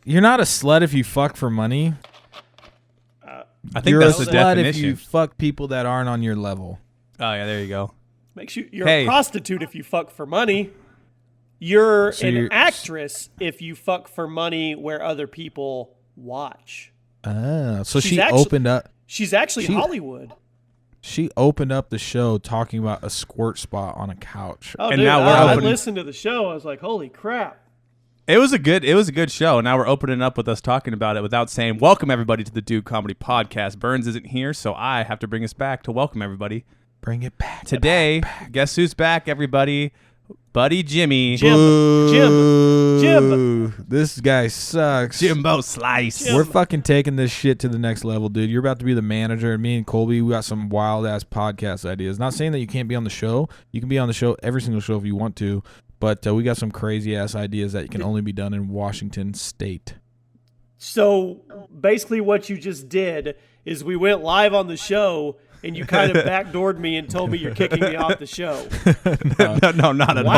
You're not a slut if you fuck for money. I think You're that's a the slut definition. if you fuck people that aren't on your level. Oh yeah, there you go. Makes you're a prostitute if you fuck for money. You're an actress if you fuck for money where other people watch. So she opened up. She's actually Hollywood. She opened up the show talking about a squirt spot on a couch. Oh, and dude, I listened to the show. I was like, holy crap. It was a good show. Now we're opening up with us talking about it without saying, welcome everybody to the Dude Comedy Podcast. Burns isn't here, so I have to bring us back to welcome everybody. Bring it back. Today, guess who's back, everybody? Buddy Jimmy. Jim. This guy sucks. Jimbo Slice. We're fucking taking this shit to the next level, dude. You're about to be the manager, and me and Colby, we got some wild-ass podcast ideas. Not saying that you can't be on the show. You can be on the show, every single show if you want to, but we got some crazy-ass ideas that can only be done in Washington State. So basically what you just did is we went live on the show, and you kind of backdoored me and told me you're kicking me off the show. No, not at all.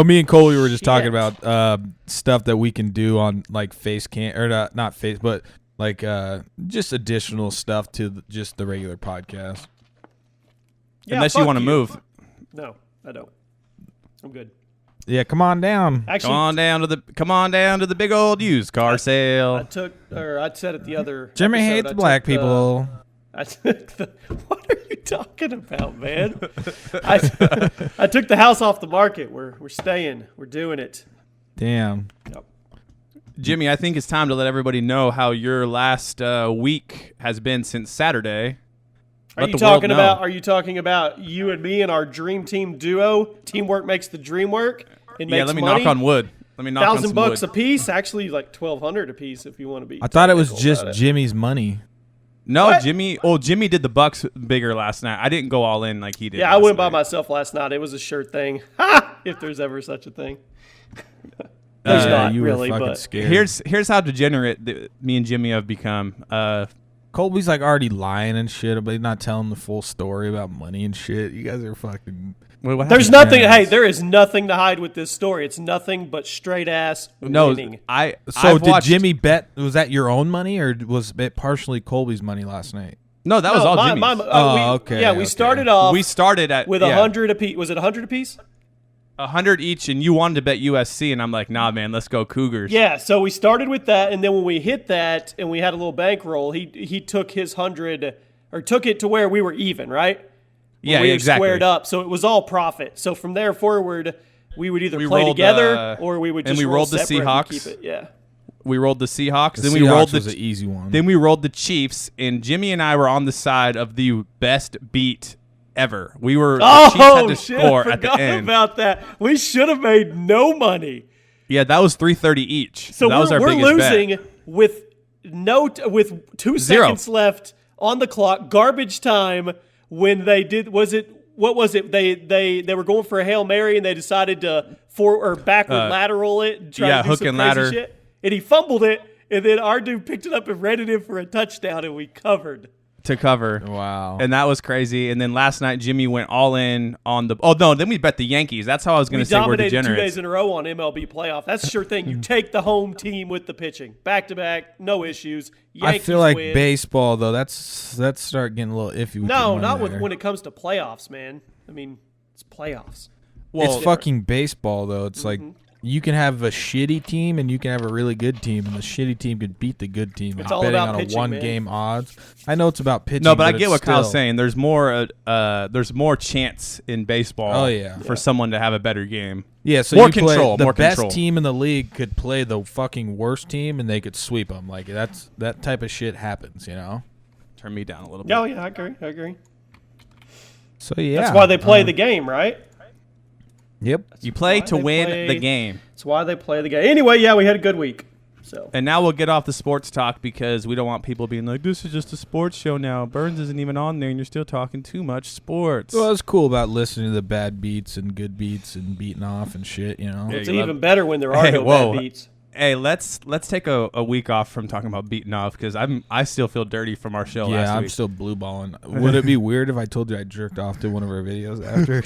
Me and Colby were just talking about stuff that we can do on like face cam, or not face, but like just additional stuff to just the regular podcast. Yeah, unless you want to move. No, I don't. I'm good. Yeah, come on down. Actually, come on down to the big old used car sale. I said it the other. Jimmy episode, hates black people. What are you talking about, man? I took the house off the market. We're staying. We're doing it. Damn. Yep. Jimmy, I think it's time to let everybody know how your last week has been since Saturday. Are you talking about you and me and our dream team duo? Teamwork makes the dream work. Let me knock on wood. Let me knock on some wood. $1,000 a piece, actually like $1,200 a piece if you want to be. I thought it was just Jimmy's money. No, what? Jimmy did the bucks bigger last night. I didn't go all in like he did. Yeah, I went by myself last night. It was a sure thing. Ha! If there's ever such a thing. There's not you really, were fucking but scared. Here's how degenerate me and Jimmy have become. Colby's like already lying and shit, but he's not telling the full story about money and shit. You guys are fucking. There's nothing. Hey, there is nothing to hide with this story. It's nothing but straight ass winning. Did Jimmy bet? Was that your own money or was it partially Colby's money last night? No, that was all Jimmy's. Okay. Yeah, we started off. We started at with 100 apiece. Was it 100 apiece? 100 each, and you wanted to bet USC, and I'm like, nah, man, let's go Cougars. Yeah, so we started with that, and then when we hit that, and we had a little bankroll, he took his 100, or took it to where we were even, right? Yeah, we exactly. Squared up, so it was all profit. So from there forward, we would either play together, or we would just rolled the Seahawks. Keep it. Yeah. We rolled the Seahawks. Then we rolled was an easy one. Then we rolled the Chiefs, and Jimmy and I were on the side of the best beat ever. We were. Oh, the Chiefs had to shit! score I at the forgot end. about that. We should have made no money. Yeah, that was $330 each. So that was our we're biggest losing bet. with 2 seconds left on the clock. Garbage time. When they did, what was it? They were going for a Hail Mary and they decided to backward lateral it and try to do hook some and crazy ladder shit. And he fumbled it, and then our dude picked it up and ran it in for a touchdown, and we covered. To cover. Wow. And that was crazy. And then last night, Jimmy went all in on the... Oh, no, then we bet the Yankees. That's how I was going to say we're degenerates. We dominated 2 days in a row on MLB playoff. That's a sure thing. You take the home team with the pitching. Back-to-back, no issues. Yankees I feel like win. Baseball, though, that's start getting a little iffy with No, not when it comes to playoffs, man. I mean, it's playoffs. Well, it's fucking baseball, though. It's like... You can have a shitty team and you can have a really good team, and the shitty team could beat the good team. It's all about pitching, on a one-game odds. I know it's about pitching. No, but I get what Kyle's saying. There's more chance in baseball. Oh, yeah. For someone to have a better game. Yeah, so more control. The best team in the league could play the fucking worst team, and they could sweep them. Like that type of shit happens, you know. Turn me down a little bit. Oh yeah, I agree. So yeah, that's why they play the game, right? Yep. You play to win the game. That's why they play the game. Anyway, yeah, we had a good week. So. And now we'll get off the sports talk because we don't want people being like, this is just a sports show now. Burns isn't even on there and you're still talking too much sports. Well, it's cool about listening to the bad beats and good beats and beating off and shit, you know. It's even better when there are no bad beats. Hey, let's take a week off from talking about beating off because I still feel dirty from our show last week. Yeah, I'm still blue balling. Would it be weird if I told you I jerked off to one of our videos after?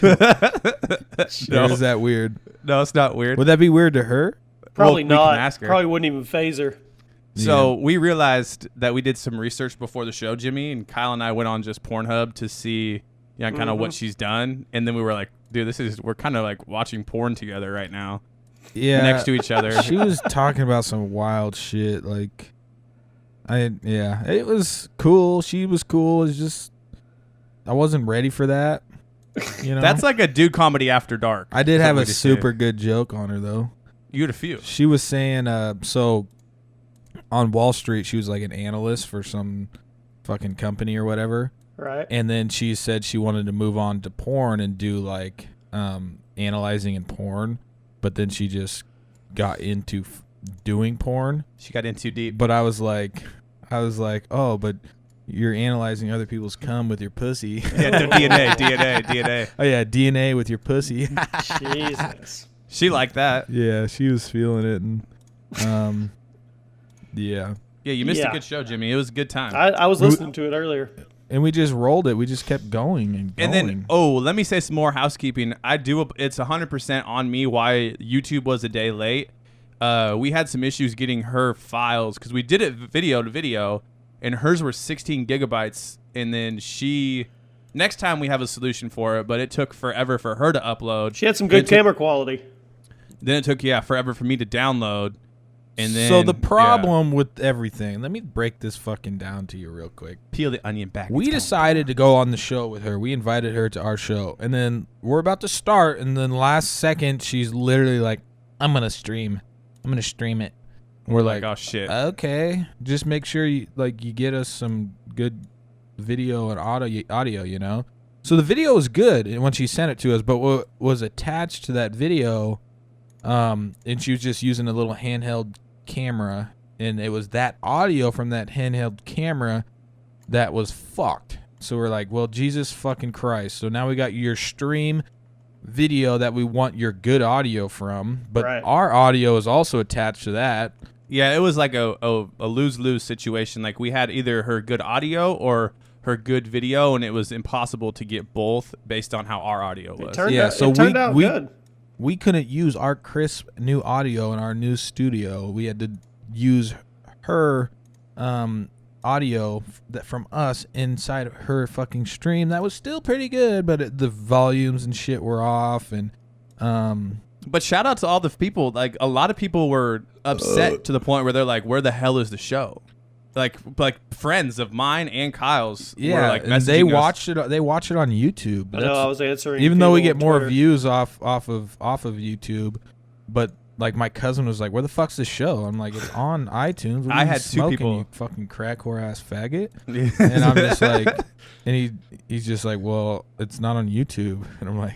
No. Or is that weird? No, it's not weird. Would that be weird to her? Probably we can not. ask her. Probably wouldn't even phase her. So we realized that we did some research before the show, Jimmy, and Kyle and I went on just Pornhub to see, kind of what she's done, and then we were like, dude, we're kind of like watching porn together right now, next to each other. She was talking about some wild shit, like, it was cool. She was cool. It's just I wasn't ready for that. That's like a dude comedy after dark. I did have a super good joke on her though. You had a few. She was saying, so on Wall Street, she was like an analyst for some fucking company or whatever. Right. And then she said she wanted to move on to porn and do like analyzing in porn, but then she just got into doing porn. She got in too deep. But I was like, oh, but you're analyzing other people's cum with your pussy. Yeah, DNA. Oh yeah, DNA with your pussy. Jesus. She liked that. Yeah, she was feeling it, and yeah. Yeah, you missed a good show, Jimmy. It was a good time. I was listening to it earlier. And we just rolled it. We just kept going and going. And then, let me say some more housekeeping. It's 100% on me why YouTube was a day late. We had some issues getting her files because we did it video to video, and hers were 16 gigabytes. And then next time we have a solution for it, but it took forever for her to upload. She had some good camera quality. Then it took, forever for me to download. And then, so the problem with everything, let me break this fucking down to you real quick. Peel the onion back. We decided to go on the show with her. We invited her to our show. And then we're about to start. And then last second, she's literally like, I'm going to stream. I'm going to stream it. And we're like, oh, shit. Okay. Just make sure you get us some good video and audio, So the video was good when she sent it to us. But what was attached to that video, and she was just using a little handheld camera, and it was that audio from that handheld camera that was fucked. So we're like, well, Jesus fucking Christ. So now we got your stream video that we want your good audio from, but our audio is also attached to that. Yeah, it was like a lose-lose situation. Like we had either her good audio or her good video, and it was impossible to get both based on how our audio was. It turned out good. We couldn't use our crisp new audio in our new studio. We had to use her audio from us inside her fucking stream. That was still pretty good, but the volumes and shit were off. And but shout out to all the people. Like a lot of people were upset to the point where they're like, "Where the hell is the show?" Like friends of mine and Kyle's. Yeah, were like and they watched us. it. They watch it on YouTube. I know. I was answering. Even though we get more Twitter. views off of YouTube, but like my cousin was like, "Where the fuck's the show?" I'm like, "It's on iTunes." I had two people. You fucking crack whore ass faggot. And I'm just like, and he's just like, "Well, it's not on YouTube." And I'm like,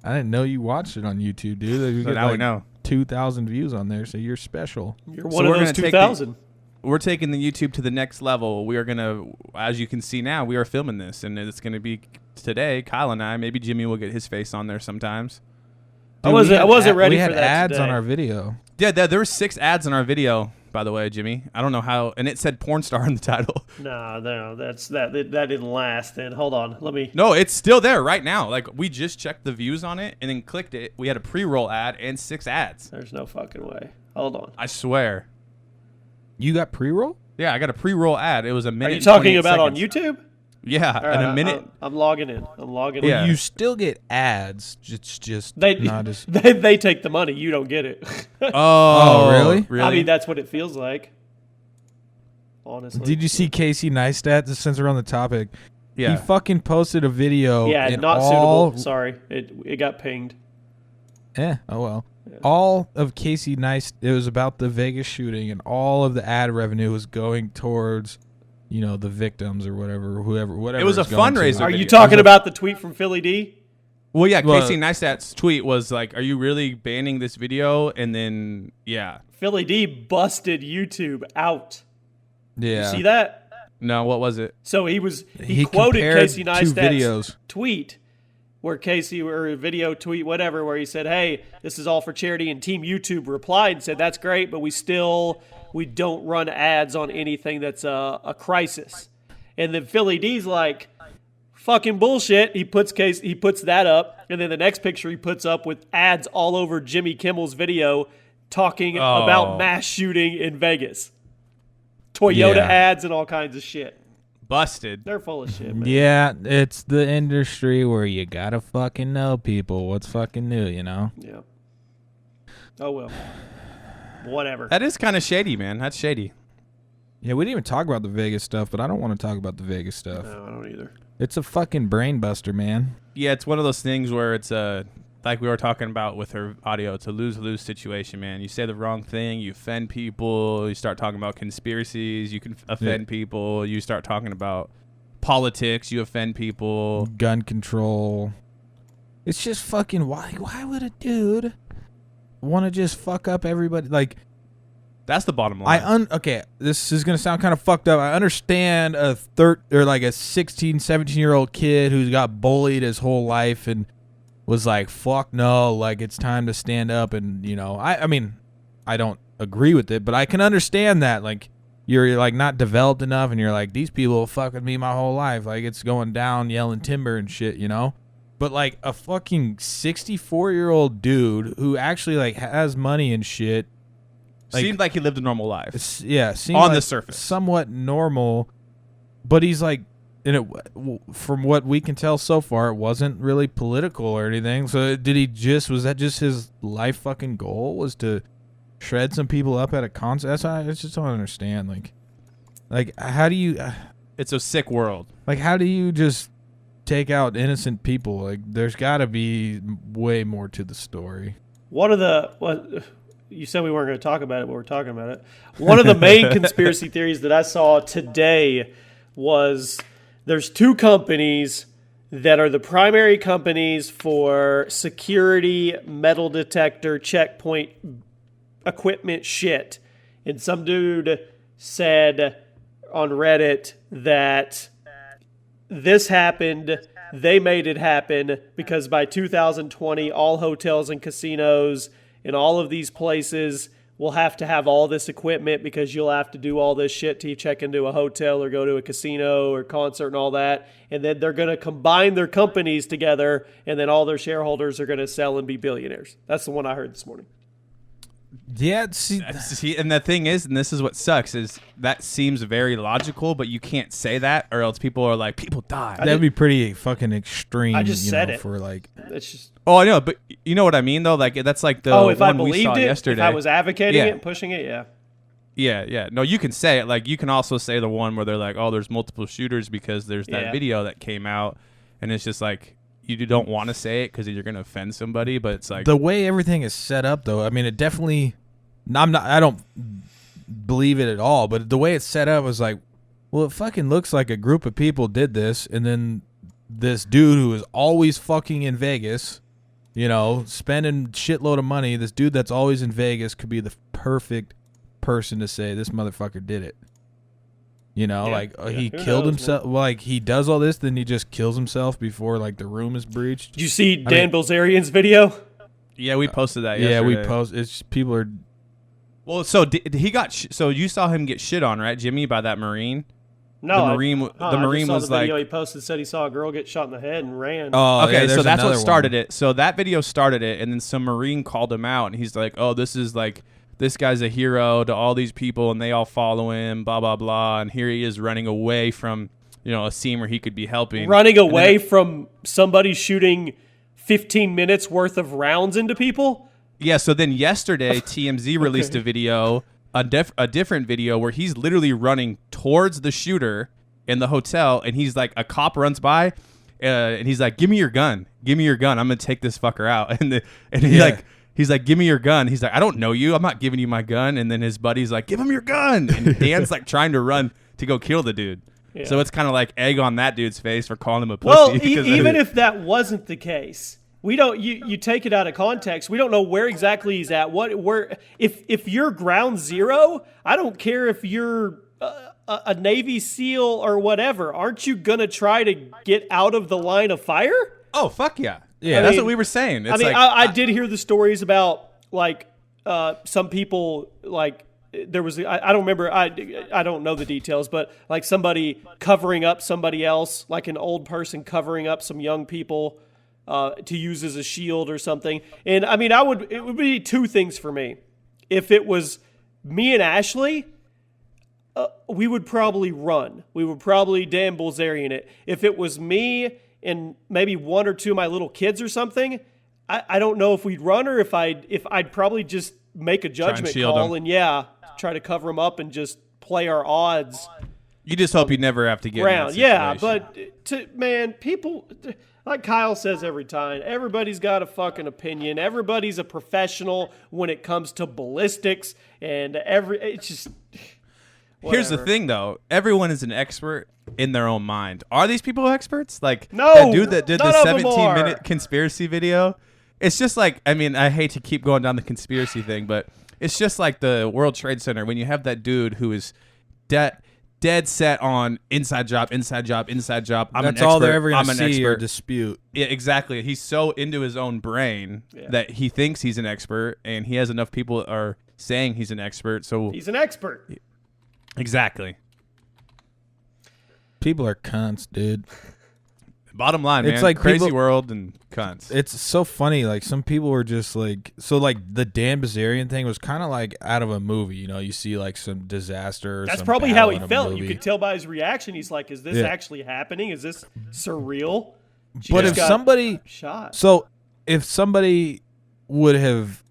"I didn't know you watched it on YouTube, dude. You So get now we know 2,000 views on there, so you're special." You're one of those 2,000. We're taking the YouTube to the next level. We are going to, as you can see now, we are filming this, and it's going to be today, Kyle and I. Maybe Jimmy will get his face on there sometimes. Dude, I wasn't ready for that. We had ads today. on our video. Yeah, there were 6 ads on our video, by the way, Jimmy. I don't know how, and it said porn star in the title. No, that didn't last. Then hold on, let me. No, it's still there right now. Like we just checked the views on it and then clicked it. We had a pre-roll ad and 6 ads. There's no fucking way. Hold on. I swear. You got pre-roll? Yeah, I got a pre-roll ad. It was a minute. Are you talking and 28 about seconds. on YouTube? Yeah, All right, in a minute. I'm logging in. Well, Yeah. you still get ads. It's just They not as. they take the money. You don't get it. Oh, really? Really? I mean, that's what it feels like. Honestly. Did you see Casey Neistat? Since we're on the topic, Yeah. he fucking posted a video. Yeah, and not all, suitable. Sorry, it got pinged. Oh well. Yeah. All of Casey Neistat. It was about the Vegas shooting, and all of the ad revenue was going towards, the victims or whatever. It was a fundraiser. Are you talking about the tweet from Philly D? Well, yeah. Casey Neistat's tweet was like, "Are you really banning this video?" And then, yeah. Philly D busted YouTube out. Yeah. You see that? No, what was it? So he quoted compared Casey 2 Neistat's videos. tweet, where Casey, or a video tweet, whatever, where he said, "Hey, this is all for charity," and Team YouTube replied and said, "That's great, but we don't run ads on anything that's a crisis." And then Philly D's like, "Fucking bullshit." He puts that up, and then the next picture he puts up with ads all over Jimmy Kimmel's video, talking about mass shooting in Vegas. Toyota ads and all kinds of shit. Busted. They're full of shit, man. Yeah, it's the industry where you gotta fucking know people. What's fucking new, you know? Yeah. Oh, well. Whatever. That is kind of shady, man. That's shady. Yeah, we didn't even talk about the Vegas stuff, but I don't want to talk about the Vegas stuff. No, I don't either. It's a fucking brain buster, man. Yeah, it's one of those things where it's like we were talking about with her audio, it's a lose-lose situation, man. You say the wrong thing, you offend people. You start talking about conspiracies, you can offend people. You start talking about politics, you offend people. Gun control. It's just fucking, why would a dude want to just fuck up everybody? Like, that's the bottom line. Okay, this is going to sound kind of fucked up. I understand a 16, 17-year-old kid who's got bullied his whole life and was like, fuck no, like it's time to stand up. And, you know, I mean, I don't agree with it, but I can understand that. Like, you're like not developed enough and you're like, these people fuck with me my whole life. Like, it's going down yelling timber and shit, you know? But like a fucking 64-year-old dude who actually like has money and shit. Like, seemed like he lived a normal life. Yeah, seemed on like the surface, somewhat normal, but he's like, from what we can tell so far, it wasn't really political or anything. So was that just his life fucking goal, was to shred some people up at a concert? That's why I just don't understand. Like how do you? It's a sick world. Like, how do you just take out innocent people? Like, there's got to be way more to the story. You said we weren't going to talk about it, but we're talking about it. One of the main conspiracy theories that I saw today was there's two companies that are the primary companies for security, metal detector, checkpoint equipment shit. And some dude said on Reddit that this happened, they made it happen because by 2020, all hotels and casinos in all of these places will have to have all this equipment because you'll have to do all this shit to check into a hotel or go to a casino or concert and all that. And then they're going to combine their companies together, and then all their shareholders are going to sell and be billionaires. That's the one I heard this morning. Yeah, and the thing is, and this is what sucks, is that seems very logical, but you can't say that, or else people are like, people die. That'd be pretty fucking extreme. I just said it for like. It's just. Oh, I know, but you know what I mean, though. Like that's like the if one I believed we saw it, yesterday. if I was advocating it and pushing it, yeah. Yeah. No, you can say it. Like, you can also say the one where they're like, oh, there's multiple shooters because there's that video that came out, and it's just like, you don't want to say it because you're going to offend somebody, but it's like the way everything is set up, though. I mean, it definitely. I don't believe it at all, but the way it's set up was like, well, it fucking looks like a group of people did this, and then this dude who is always fucking in Vegas, you know, spending shitload of money, this dude that's always in Vegas could be the perfect person to say this motherfucker did it. You know, he killed himself. Man. Like, he does all this, then he just kills himself before like the room is breached. Did you see Dan Bilzerian's video? Yeah, we posted that yesterday. Yeah, we posted. It's people are. Well, so he got. So you saw him get shit on, right, Jimmy, by that Marine? No, the Marine was the video like, he posted, said he saw a girl get shot in the head and ran. Oh, okay, yeah, so that's what started it. So that video started it, and then some Marine called him out, and he's like, "Oh, this guy's a hero to all these people, and they all follow him, blah blah blah." And here he is running away from, a scene where he could be helping, running away from somebody shooting 15 minutes worth of rounds into people. Yeah. So then yesterday, TMZ released a video. A different video where he's literally running towards the shooter in the hotel, and he's like, a cop runs by, and he's like, "Give me your gun, I'm gonna take this fucker out." He's like, "Give me your gun." He's like, "I don't know you, I'm not giving you my gun." And then his buddy's like, "Give him your gun," and Dan's like trying to run to go kill the dude. Yeah. So it's kind of like egg on that dude's face for calling him a pussy. Well, even if that wasn't the case. We don't. You take it out of context. We don't know where exactly he's at. If you're ground zero, I don't care if you're a Navy SEAL or whatever. Aren't you gonna try to get out of the line of fire? Oh fuck yeah, yeah. That's what we were saying. It's I did hear the stories about like some people like. There was I don't remember I don't know the details, but like somebody covering up somebody else, like an old person covering up some young people. To use as a shield or something. And I mean, it would be two things for me. if it was me and Ashley, we would probably run. We would probably Dan Bilzerian it. If it was me and maybe one or two of my little kids or something, I don't know if we'd run or if I'd probably just make a judgment call and try to cover them up and just play our odds. You just hope you never have to get round. in that Yeah, but people, like Kyle says every time, everybody's got a fucking opinion. Everybody's a professional when it comes to ballistics, and it's just. Whatever. Here's the thing, though. Everyone is an expert in their own mind. Are these people experts? Like no, that dude that did the none of them 17-minute conspiracy video. It's just like, I mean, I hate to keep going down the conspiracy thing, but it's just like the World Trade Center when you have that dude who is dead set on inside job. That's I'm an expert. all they're ever going I'm to an see expert. or dispute. Yeah, exactly. He's so into his own brain that he thinks he's an expert, and he has enough people that are saying he's an expert. So he's an expert. Exactly. People are cunts, dude. Bottom line, It's man. like Crazy people- world and cunts. It's so funny. Like some people were just like, so like the Dan Bilzerian thing was kind of like out of a movie. You know, you see like some disaster. Or That's some probably battle how he in a felt. movie. You could tell by his reaction. He's like, "Is this Yeah. actually happening? Is this surreal?" She But just if got somebody, shot, so if somebody would have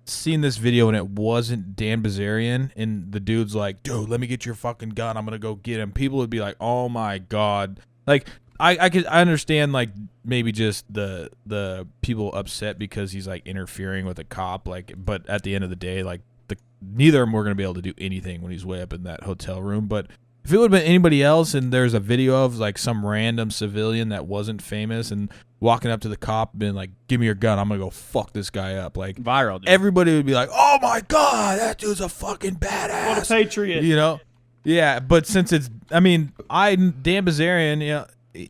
seen this video and it wasn't Dan Bilzerian and the dude's like, dude, let me get your fucking gun, I'm gonna go get him, people would be like, oh my god. Like I understand like maybe just the people upset because he's like interfering with a cop, like, but at the end of the day, like neither of them were gonna be able to do anything when he's way up in that hotel room. But if it would have been anybody else and there's a video of like some random civilian that wasn't famous and walking up to the cop and being like, give me your gun, I'm going to go fuck this guy up. Like Viral, dude. everybody would be like, oh my God, that dude's a fucking badass. what a patriot! You know? Yeah, but since it's, I mean, Dan Bilzerian, you know,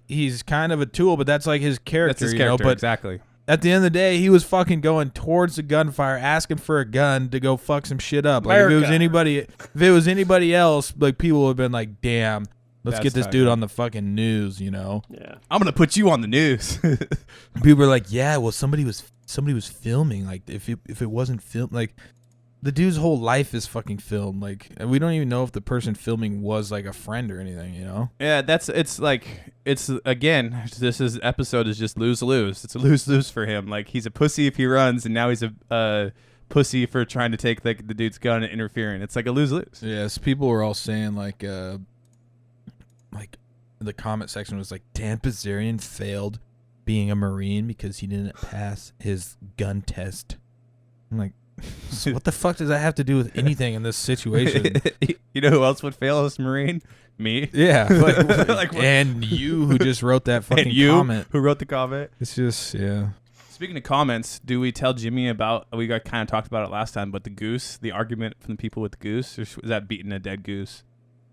he's kind of a tool, but that's like his character. That's his you character, know? But exactly. at the end of the day, he was fucking going towards the gunfire, asking for a gun to go fuck some shit up. Like if it was anybody else, like people would have been like, damn, let's get this dude on the fucking news, you know? Yeah, I'm gonna put you on the news. People were like, yeah, well, somebody was filming. Like if it wasn't filmed, like the dude's whole life is fucking filmed. Like we don't even know if the person filming was like a friend or anything, you know? Yeah, it's again, this episode is just lose-lose. It's a lose-lose for him. Like he's a pussy if he runs, and now he's a pussy for trying to take the dude's gun and interfering. It's like a lose-lose. Yes, people were all saying like the comment section was like, Dan Bilzerian failed being a Marine because he didn't pass his gun test. I'm like, so what the fuck does that have to do with anything in this situation? You know who else would fail as a Marine? Me. Yeah, like, and you who just wrote that fucking And you comment. who wrote the comment. It's just, yeah. Speaking of comments, do we tell Jimmy about, we got kind of talked about it last time, but the goose, the argument from the people with the goose, or was that beating a dead goose?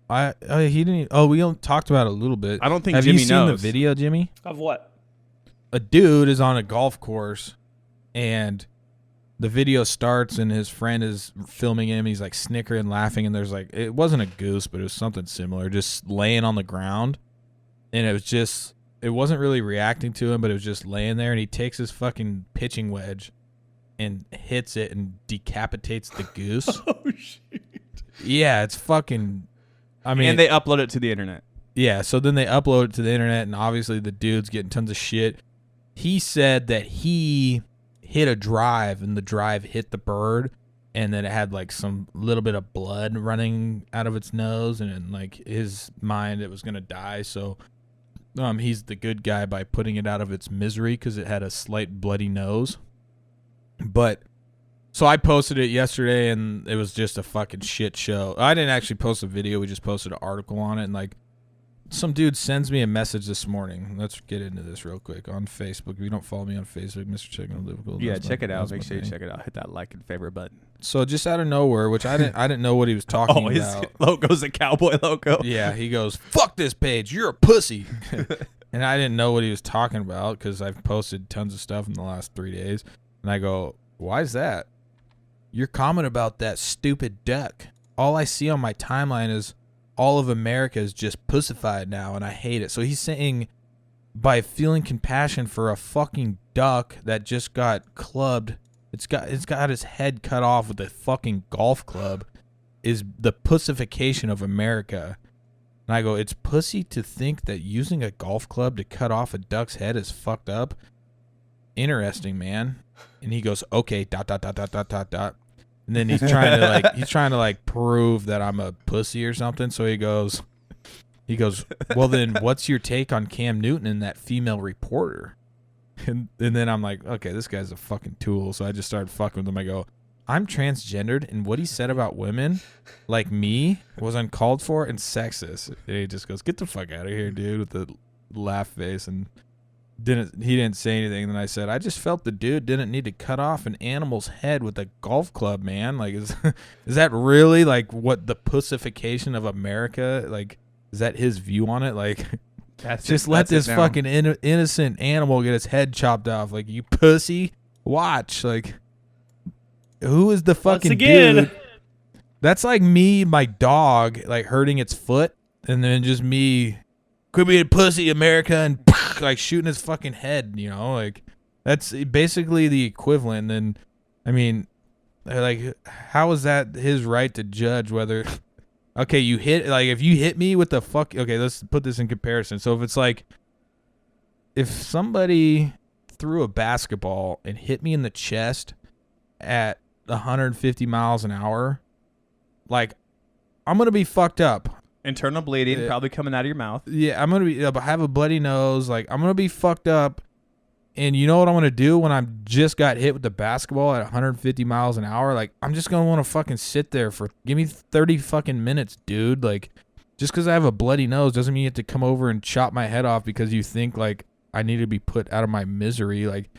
We talked about it a little bit. I don't think Have Jimmy you seen knows. the video, Jimmy? of what? A dude is on a golf course and the video starts and his friend is filming him. He's like snickering, laughing, and there's like, it wasn't a goose, but it was something similar, just laying on the ground. And it wasn't really reacting to him, but it was just laying there. And he takes his fucking pitching wedge and hits it and decapitates the goose. Oh shit! Yeah, it's fucking, I mean. And they upload it to the internet. Yeah, so then they upload it to the internet, and obviously the dude's getting tons of shit. He said that he hit a drive, and the drive hit the bird, and then it had like some little bit of blood running out of its nose, and in like his mind it was gonna die. So he's the good guy by putting it out of its misery because it had a slight bloody nose. But so I posted it yesterday, and it was just a fucking shit show. I didn't actually post a video; we just posted an article on it, and like. Some dude sends me a message this morning. Let's get into this real quick on Facebook. If you don't follow me on Facebook, Mr. Chicken Liverpool. Yeah, check it out. Make sure you check it out. Hit that like and favorite button. So just out of nowhere, which I didn't know what he was talking His about. logo's a cowboy logo. Yeah, he goes, "Fuck this page, you're a pussy," and I didn't know what he was talking about because I've posted tons of stuff in the last 3 days, and I go, "Why is that? Your comment about that stupid duck. All I see on my timeline is." All of America is just pussified now, and I hate it. So he's saying by feeling compassion for a fucking duck that just got clubbed It's got his head cut off with a fucking golf club, is the pussification of America. And I go, it's pussy to think that using a golf club to cut off a duck's head is fucked up. Interesting, man. And he goes, okay, ... And then he's trying to like prove that I'm a pussy or something. So he goes, well then, what's your take on Cam Newton and that female reporter? And then I'm like, okay, this guy's a fucking tool. So I just started fucking with him. I go, I'm transgendered, and what he said about women, like me, was uncalled for and sexist. And he just goes, get the fuck out of here, dude, with the laugh face. And he didn't say anything. And then I said, I just felt the dude didn't need to cut off an animal's head with a golf club, man. Like, is that really like what the pussification of America? Like, is that his view on it? Like, let this fucking innocent animal get his head chopped off. Like, you pussy, watch. Like, who is the fucking dude? That's like me, my dog, like hurting its foot, and then just me, quit being a pussy, America, and like shooting his fucking head, you know? Like, that's basically the equivalent. And I mean, like, how is that his right to judge whether, okay, you hit, like, if you hit me with the fuck, okay, let's put this in comparison. So if it's like, if somebody threw a basketball and hit me in the chest at 150 miles an hour, like, I'm going to be fucked up. Internal bleeding probably coming out of your mouth. Yeah, I'm going to have a bloody nose. Like, I'm going to be fucked up. And you know what I'm going to do when I just got hit with the basketball at 150 miles an hour? Like, I'm just going to want to fucking sit there for, give me 30 fucking minutes, dude. Like, just because I have a bloody nose doesn't mean you have to come over and chop my head off because you think, like, I need to be put out of my misery. Like,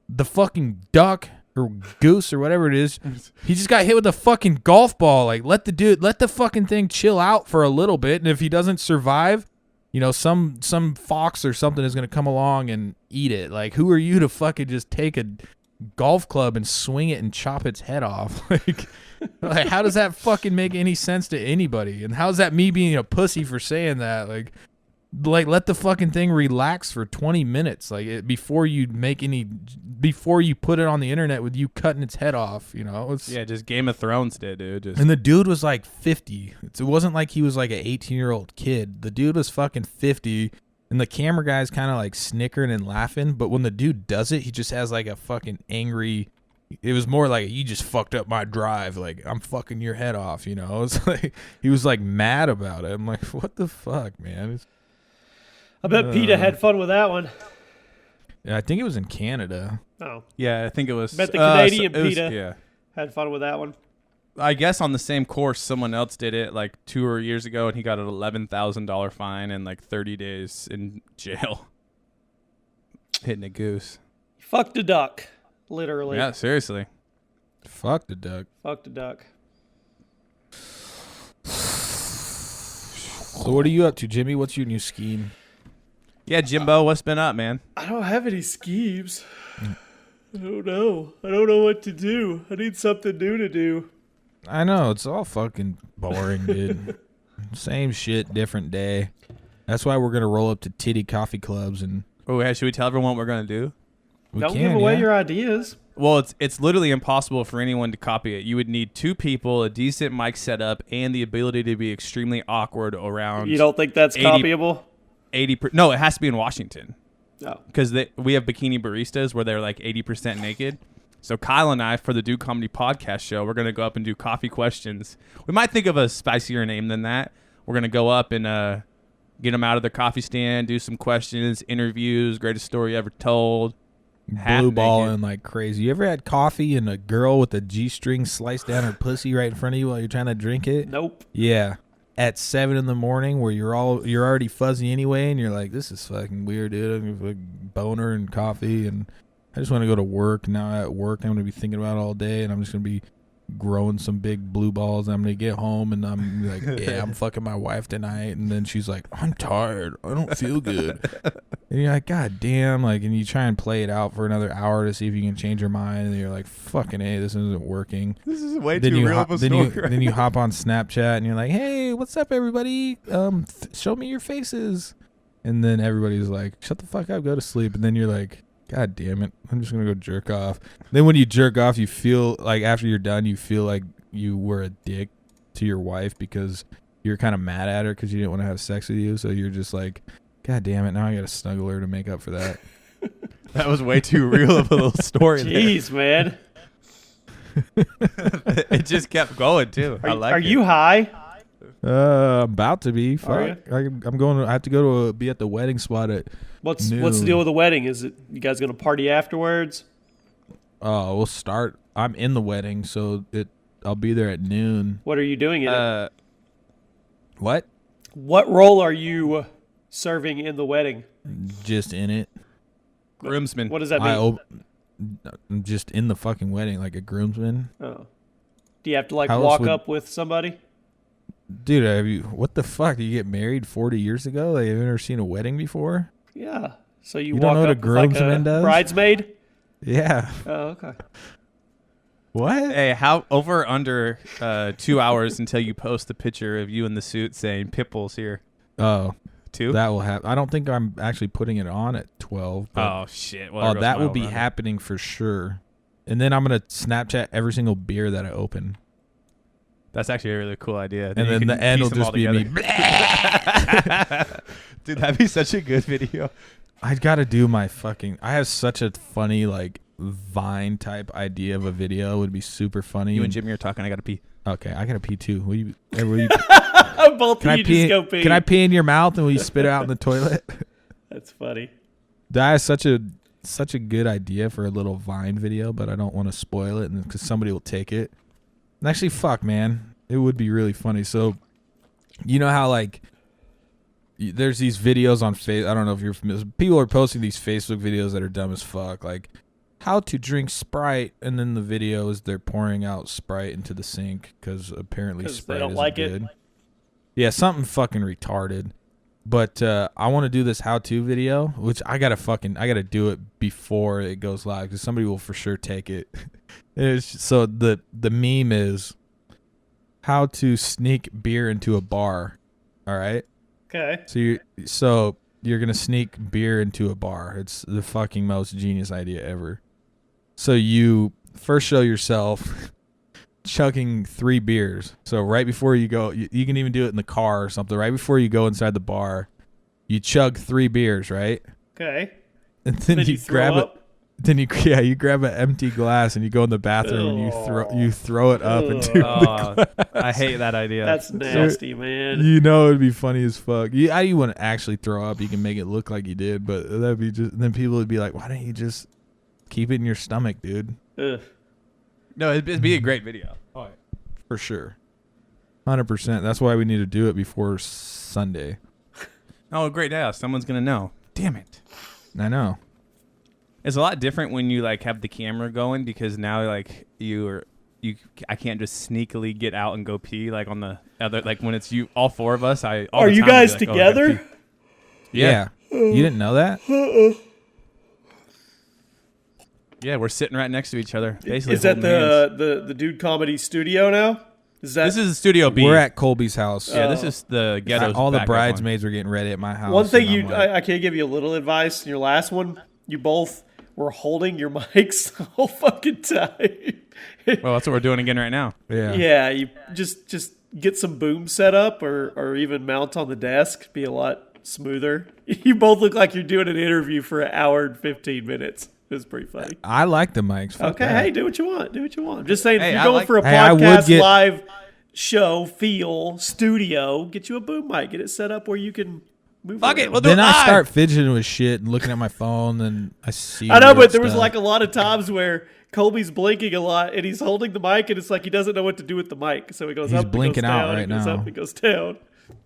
the fucking duck or goose or whatever it is, he just got hit with a fucking golf ball. Like, let the fucking thing chill out for a little bit. And if he doesn't survive, you know, some fox or something is going to come along and eat it. Like, who are you to fucking just take a golf club and swing it and chop its head off? Like, how does that fucking make any sense to anybody? And how's that me being a pussy for saying that? Like let the fucking thing relax for 20 minutes, like before you put it on the internet with you cutting its head off, you know? Just Game of Thrones did, dude. And the dude was like 50. It wasn't like he was like an 18-year-old kid. The dude was fucking 50, and the camera guy's kind of like snickering and laughing, but when the dude does it, he just has like a fucking angry, it was more like, you just fucked up my drive, like, I'm fucking your head off, you know? It's like, he was like mad about it. I'm like, what the fuck, man? I bet PETA had fun with that one. Yeah, I think it was in Canada. Oh. Yeah, I think it was. Bet the Canadian PETA had fun with that one. I guess on the same course, someone else did it like 2 years ago, and he got an $11,000 fine and like 30 days in jail. Hitting a goose. Fucked a duck, literally. Yeah, seriously. Fuck the duck. Fucked a duck. So what are you up to, Jimmy? What's your new scheme? Yeah, Jimbo, what's been up, man? I don't have any schemes. I don't know. I don't know what to do. I need something new to do. I know. It's all fucking boring, dude. Same shit, different day. That's why we're going to roll up to titty coffee clubs. And oh, yeah, should we tell everyone what we're going to do? Don't give away your ideas. Well, it's literally impossible for anyone to copy it. You would need 2 people, a decent mic setup, and the ability to be extremely awkward around. You don't think that's copyable? No, it has to be in Washington. Oh. Because we have bikini baristas where they're like 80% naked. So Kyle and I, for the Dude Comedy Podcast show, we're going to go up and do coffee questions. We might think of a spicier name than that. We're going to go up and get them out of their coffee stand, do some questions, interviews, greatest story ever told. Blue balling like crazy. You ever had coffee and a girl with a G-string sliced down her pussy right in front of you while you're trying to drink it? Nope. Yeah. At 7 a.m, where you're already fuzzy anyway, and you're like, this is fucking weird, dude. I'm gonna boner and coffee, and I just want to go to work. Now at work, I'm gonna be thinking about it all day, and I'm just gonna be growing some big blue balls. I'm gonna get home, and I'm like, yeah, I'm fucking my wife tonight, and then she's like, I'm tired. I don't feel good. And you're like, God damn, like, and you try and play it out for another hour to see if you can change your mind, and you're like, fucking A, this isn't working. This is way too real of a story. Then you hop on Snapchat, and you're like, hey, what's up, everybody? Show me your faces. And then everybody's like, shut the fuck up, go to sleep. And then you're like, God damn it. I'm just going to go jerk off. Then when you jerk off, you feel like after you're done, you feel like you were a dick to your wife because you're kind of mad at her because you didn't want to have sex with you. So you're just like, God damn it. Now I got to snuggle her to make up for that. That was way too real of a little story. Jeez, man. It just kept going too. Are you high? About to be. Are Fuck. I'm going. I have to go to be at the wedding spot at What's noon. the deal with the wedding? Is it you guys gonna party afterwards? Oh, we'll start. I'm in the wedding, so I'll be there at noon. What are you doing in it? What? What role are you serving in the wedding? Just in it. Groomsman. What does that mean? I'm just in the fucking wedding, like a groomsman. Oh. Do you have to like How else walk would- up with somebody? Dude, what the fuck? Did you get married 40 years ago? Like, have you ever seen a wedding before? Yeah. So you You don't walk know what a up with like a groomsman does? bridesmaid? Yeah. Oh, okay. What? Hey, how over under 2 hours until you post the picture of you in the suit saying Pipples here? Oh, 2? that will happen. I don't think I'm actually putting it on at 12. But Oh shit! Well, there goes that my will be over-under. happening for sure. And then I'm going to Snapchat every single beer that I open. That's actually a really cool idea. And you then can the end piece will them all just be me. together. Dude, that'd be such a good video. I got to do my fucking. I have such a funny, like, Vine type idea of a video. It would be super funny. You and Jimmy are talking. I gotta pee. Okay, I got to pee too. Will you Both can of I you pee? just go pee. Can I pee in your mouth and will you spit it out in the toilet? That's funny. That is such a good idea for a little Vine video, but I don't want to spoil it because somebody will take it. And actually, fuck, man, it would be really funny. So, you know how like there's these videos on Facebook. I don't know if you're familiar. People are posting these Facebook videos that are dumb as fuck, like how to drink Sprite, and then the video is they're pouring out Sprite into the sink because apparently 'Cause they Sprite don't isn't like it. good. Yeah, something fucking retarded. But I want to do this how-to video, which I gotta do it before it goes live because somebody will for sure take it. So the meme is how to sneak beer into a bar. All right. Okay. So you're gonna sneak beer into a bar. It's the fucking most genius idea ever. So you first show yourself chugging 3 beers. So right before you go, you can even do it in the car or something. Right before you go inside the bar, you chug 3 beers, right? Okay. And then you throw grab it. up? Then you grab an empty glass and you go in the bathroom and you throw it up into Oh, I hate that idea. That's nasty, man. You know it'd be funny as fuck. You wouldn't actually throw up. You can make it look like you did, but that'd be just. Then people would be like, "Why don't you just keep it in your stomach, dude?" Ugh. No, it'd be a great video. Oh, For sure, 100%. That's why we need to do it before Sunday. oh, great! Yeah, someone's gonna know. Damn it! I know. It's a lot different when you like have the camera going because now like I can't just sneakily get out and go pee like on the other like when it's you all 4 of us. All Are the you time I'd be guys like, oh, I gotta together? pee. Yeah. You didn't know that? Yeah, we're sitting right next to each other. Basically, Is that holding hands. the Dude Comedy Studio now? Is that This is Studio B. We're at Colby's house. yeah, this is the ghetto. All the bridesmaids were getting ready at my house. one thing? and I'm like, I can give you a little advice. In your last one, you both were holding your mics the whole fucking time. Well, that's what we're doing again right now. yeah. Yeah, you just get some boom set up or even mount on the desk. Be a lot smoother. You both look like you're doing an interview for an hour and 15 minutes. It was pretty funny. I like the mics. Fuck Okay, that. hey, do what you want. Do what you want. I'm just saying, Hey, if you're I going like- for a Hey, I would podcast get- live show, studio, get you a boom mic. Get it set up where you can move Fuck it, around. we'll do Then it I live. start fidgeting with shit and looking at my phone, and I see. I know, weird but there was stuff. like a lot of times where Colby's blinking a lot, and he's holding the mic, and it's like he doesn't know what to do with the mic. So he goes He's up, blinking he goes out down, right he goes now. up, he goes down.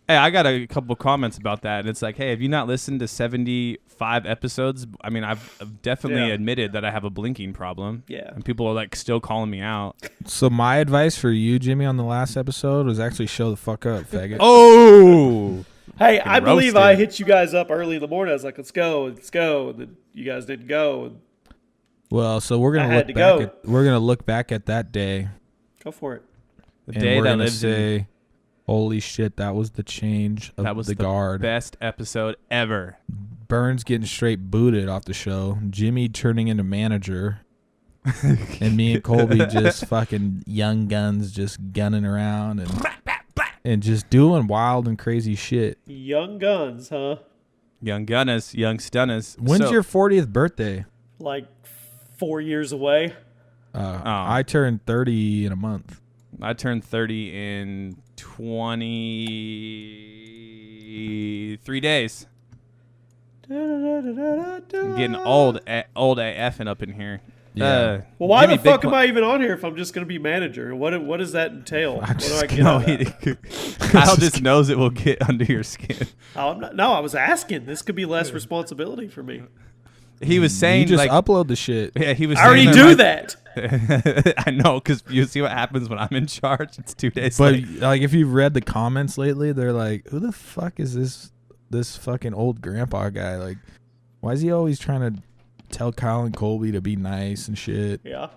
Hey, I got a couple comments about that. And it's like, hey, have you not listened to 75 episodes? I mean, I've definitely Yeah. admitted that I have a blinking problem. Yeah. And people are like still calling me out. So my advice for you, Jimmy, on the last episode was actually show the fuck up, faggot. Oh! Hey, I believe roasted. I hit you guys up early in the morning. I was like, let's go. And then you guys didn't go. And Well, so we're I gonna had look to back. go. We're gonna look back at that day, go for it. The and day we're that gonna lives in. say, "Holy shit, that was the change of That was the guard." best episode ever. Burns getting straight booted off the show, Jimmy turning into manager, and me and Colby just fucking young guns, just gunning around and just doing wild and crazy shit. Young guns, huh? Young gunners, young stunners. When's your 40th birthday? Like 4 years away. I turned 30 in a month. I turned 30 in 23 days. I'm getting old AF up in here. Yeah. Well, why Jimmy, the fuck big am I even on here if I'm just going to be manager? What does that entail? What do I get No, out of that? Kyle just knows it will get under your skin. Oh, no, I was asking. This could be less responsibility for me. He was saying, you just like, upload the shit. yeah, he was. I already saying do there that. I know, because you see what happens when I'm in charge. It's 2 days But late. like, if you've read the comments lately, they're like, "Who the fuck is this fucking old grandpa guy? Like, why is he always trying to tell Kyle and Colby to be nice and shit?" Yeah.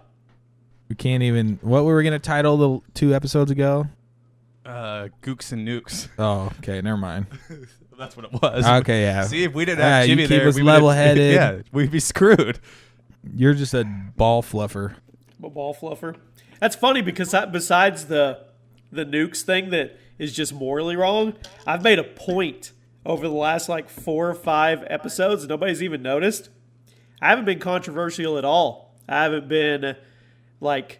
We can't even. What were we gonna title the 2 episodes ago? Gooks and nukes. Oh, okay, never mind. That's what it was. Okay, yeah. See, if we didn't have you Jimmy keep there, us we would've- level-headed. Yeah, we'd be screwed. You're just a ball fluffer. A ball fluffer. That's funny because besides the nukes thing that is just morally wrong, I've made a point over the last like 4 or 5 episodes. Nobody's even noticed. I haven't been controversial at all. I haven't been like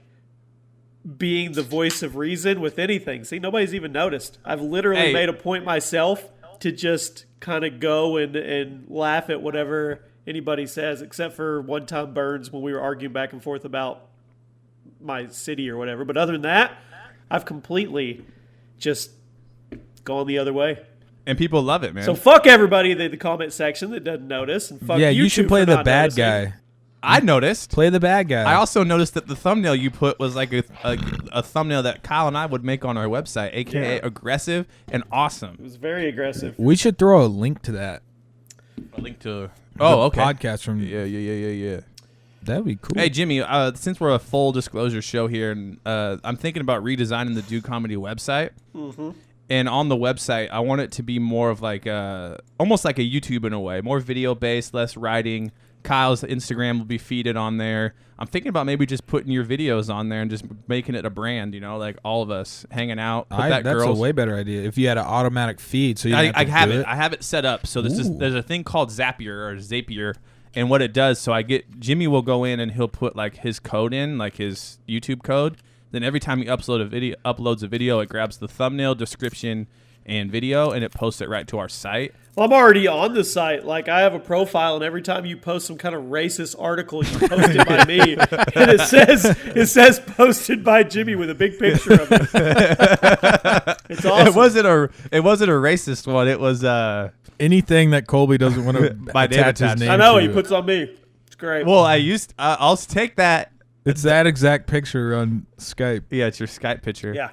being the voice of reason with anything. See, nobody's even noticed. I've literally made a point myself to just kind of go and laugh at whatever anybody says, except for one time Burns when we were arguing back and forth about my city or whatever. But other than that, I've completely just gone the other way. And people love it, man. So fuck everybody in the comment section that doesn't notice, and fuck Yeah, you should YouTube play for the not bad noticing. guy. I noticed. Play the bad guy. I also noticed that the thumbnail you put was like a thumbnail that Kyle and I would make on our website, aka aggressive and awesome. It was very aggressive. We should throw a link to that. A link to The okay. podcast from. Yeah. That'd be cool. Hey Jimmy, since we're a full disclosure show here, and I'm thinking about redesigning the Do Comedy website. Mm-hmm. And on the website, I want it to be more of like almost like a YouTube in a way, more video based, less writing. Kyle's Instagram will be feeded on there. I'm thinking about maybe just putting your videos on there and just making it a brand, like all of us hanging out. that's a way better idea. If you had an automatic feed, so you I have it set up. So there's a thing called Zapier, and what it does. So Jimmy will go in and he'll put like his code in, like his YouTube code. Then every time he uploads a video, it grabs the thumbnail, description, and video, and it posts it right to our site. Well, I'm already on the site. Like, I have a profile, and every time you post some kind of racist article, you post it by me, and it says posted by Jimmy with a big picture of it. It's awesome. It wasn't a racist one. It was anything that Colby doesn't want to My name attach his attached. name. I know to he it. puts on me. It's great. well, I'll take that. It's that exact picture on Skype. Yeah, it's your Skype picture. Yeah.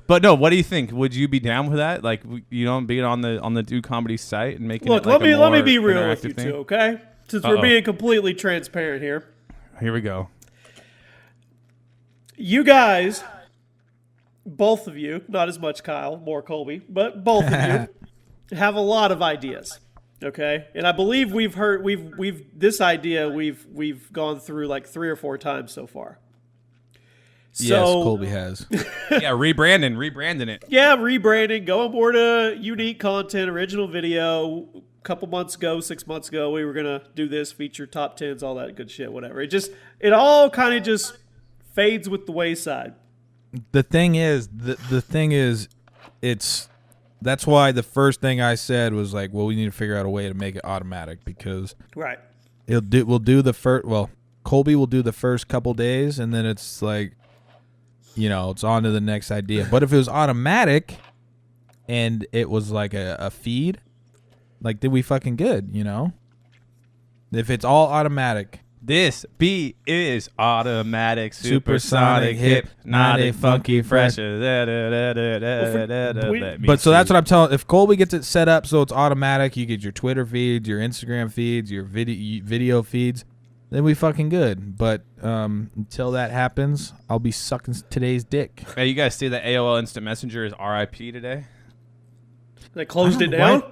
But no, what do you think? Would you be down with that? Like, being on the Do Comedy site and making Look, it like let me be more real with interactive you thing? two, okay? Since we're being completely transparent here. Here we go. You guys, both of you, not as much Kyle, more Colby, but both of you have a lot of ideas. Okay? And I believe we've this idea we've gone through like 3 or 4 times so far. Yes, So, Colby has. Yeah, rebranding it. yeah, rebranding, going more to unique content, original video. A couple months ago, 6 months ago, we were gonna do this, feature top 10s, all that good shit, whatever. It all kind of just fades with the wayside. The thing is, that's why the first thing I said was like, well, we need to figure out a way to make it automatic because Right. we'll do the first. Well, Colby will do the first couple days, and then it's like, it's on to the next idea. But if it was automatic, and it was like a feed, like, then we fucking good, If it's all automatic. This beat is automatic, Supersonic, hypnotic, funky, fresh. But So that's what I'm telling. If Colby gets it set up so it's automatic, you get your Twitter feeds, your Instagram feeds, your video feeds, then we fucking good. But until that happens, I'll be sucking today's dick. Hey, you guys see that AOL Instant Messenger is RIP today? They closed it Why- down?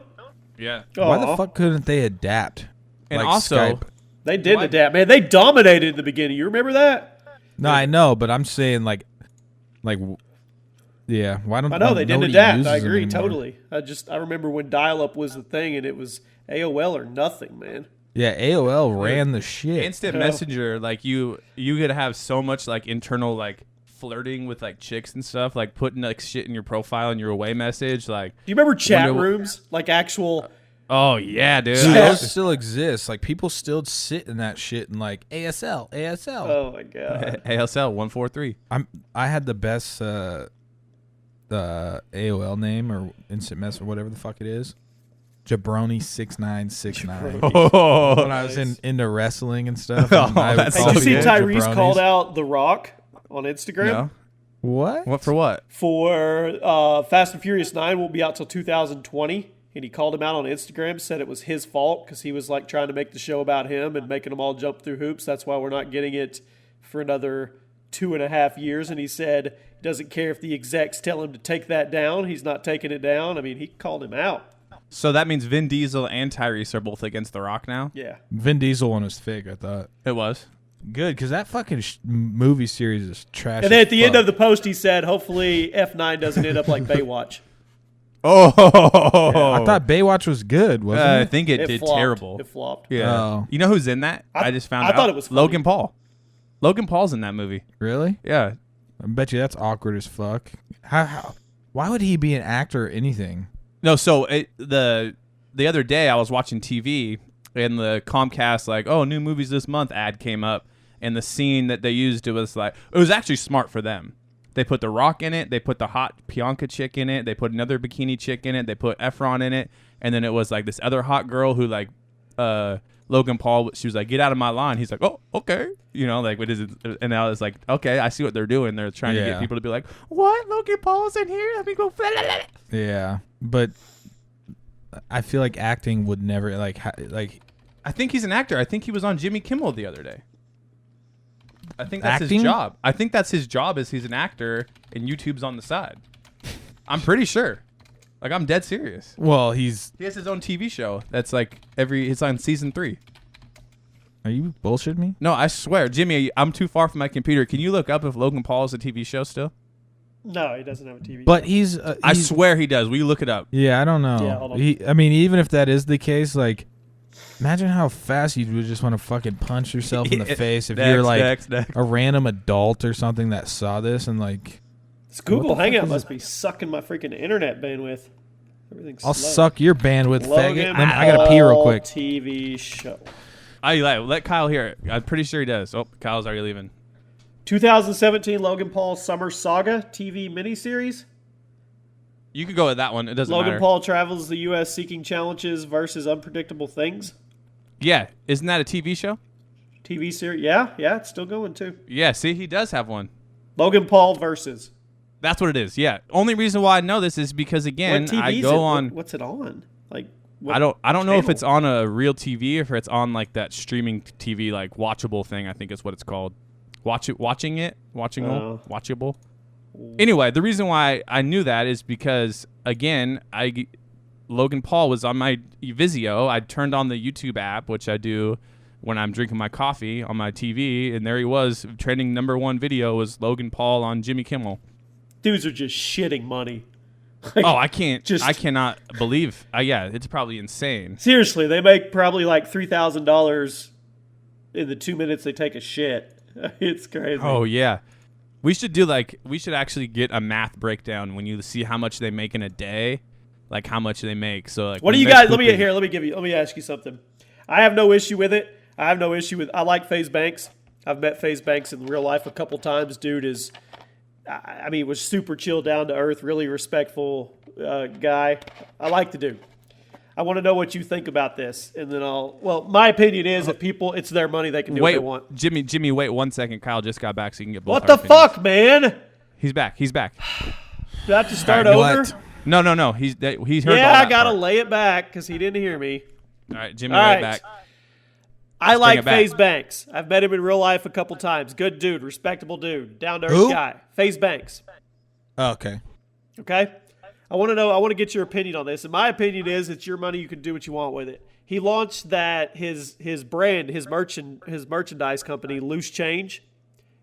Yeah. Why the Aw. fuck couldn't they adapt? And like also, Skype? They did Why- adapt, man. They dominated in the beginning. You remember that? No, I know, but I'm saying yeah. Why don't I know they didn't nobody adapt. uses I them agree anymore? totally. I remember when dial-up was the thing, and it was AOL or nothing, man. Yeah, AOL ran the shit. instant Yeah. messenger, like you could have so much like internal like flirting with like chicks and stuff, like putting like shit in your profile and your away message, like. Do you remember chat Wonder- rooms? Like actual. Oh yeah, dude. Dude, Yeah. those still exist. Like people still sit in that shit and like ASL. Oh my god. ASL 143. I had the best the AOL name or instant mess or whatever the fuck it is. Jabroni 6969. Oh, When I was into wrestling and stuff. Oh, and I would that's Hey, call did you see good. people Tyrese jabronis. called out The Rock on Instagram? no. What? What for what? For Fast and Furious 9 won't be out till 2020, and he called him out on Instagram, said it was his fault because he was like trying to make the show about him and making them all jump through hoops. That's why we're not getting it for another 2.5 years. And he said he doesn't care if the execs tell him to take that down. He's not taking it down. I mean, he called him out. So that means Vin Diesel and Tyrese are both against The Rock now. Yeah. Vin Diesel one was fake, I thought. It was. Good, because that fucking movie series is trash. And then as at the end fuck. of the post, he said, hopefully F9 doesn't end up like Baywatch. Oh, I thought Baywatch was good, wasn't I it? think it did flopped. terrible. It flopped. Yeah. Oh. You know who's in that? I- I just found I out. thought it was funny. Logan Paul. Logan Paul's in that movie. Really? Yeah. I bet you that's awkward as fuck. How why would he be an actor or anything? No, so the other day I was watching TV and the Comcast like, oh, new movies this month ad came up, and the scene that they used, it was actually smart for them. They put The Rock in it, they put the hot Bianca chick in it, they put another bikini chick in it, they put Efron in it, and then it was like this other hot girl who like Logan Paul, she was like, get out of my line. He's like, oh, okay. You know, like, what is it? And I was like, okay, I see what they're doing. They're trying to Yeah. get people to be like, what? Logan Paul's in here? Let me go. Yeah, but I feel like acting would never like I think he's an actor. I think he was on Jimmy Kimmel the other day. I think that's Acting? his job. I think that's his job is he's an actor and YouTube's on the side. I'm pretty sure. Like, I'm dead serious. well, he's. He has his own TV show that's like it's on season 3. Are you bullshitting me? No, I swear. Jimmy, I'm too far from my computer. Can you look up if Logan Paul is a TV show still? No, he doesn't have a TV. But he's. I swear he does. Will you look it up? Yeah, I don't know. Yeah, hold on. I mean, even if that is the case, like, imagine how fast you would just want to fucking punch yourself in the face if you're like Next. a random adult or something that saw this and like, This Google What the fuck Hangout is must be sucking my freaking internet bandwidth. Everything's I'll slow. suck your bandwidth, Logan faggot. I gotta pee real Paul quick. TV show. Let Kyle hear it. I'm pretty sure he does. Oh, Kyle's already leaving. 2017 Logan Paul Summer Saga TV miniseries. You could go with that one. It doesn't Logan matter. Paul travels the U.S. seeking challenges versus unpredictable things. Yeah. Isn't that a TV show? TV series. Yeah, it's still going too. Yeah. See, he does have one. Logan Paul versus. That's what it is. Yeah. Only reason why I know this is because again, What TV I is go it? on. What's it on? Like what I don't know if channel? it's on a real TV or if it's on like that streaming TV like watchable thing. I think is what it's called. Watchable. Anyway, the reason why I knew that is because again, Logan Paul was on my Vizio. I turned on the YouTube app, which I do when I'm drinking my coffee on my TV, and there he was. Trending #1 video was Logan Paul on Jimmy Kimmel. Dudes are just shitting money. Oh, I can't. I cannot believe. Yeah, it's probably insane. Seriously, they make probably like $3,000 in the 2 minutes they take a shit. It's crazy. Oh yeah, we should actually get a math breakdown when you see how much they make in a day, like how much they make. So like, What do when you they're guys? Let pooping- me ask you something. I have no issue with it. I like FaZe Banks. I've met FaZe Banks in real life a couple times. Dude is, I mean, was super chill, down to earth, really respectful guy. I like the dude. I want to know what you think about this, and then my opinion is that it's their money, they can do what they want. Jimmy, wait 1 second. Kyle just got back, so you can get both. What our the opinions. fuck, man? He's back. Do I have to start Alright, over? what? No. He's heard. Yeah, all that I gotta part. lay it back because he didn't hear me. All right, Jimmy, All right right. back. I like it back. FaZe Banks. I've met him in real life a couple times. Good dude, respectable dude, down to earth Who? guy. FaZe Banks. Okay. Okay. I want to know. I want to get your opinion on this. And my opinion is, it's your money. You can do what you want with it. He launched his brand, his merchandise company, Loose Change,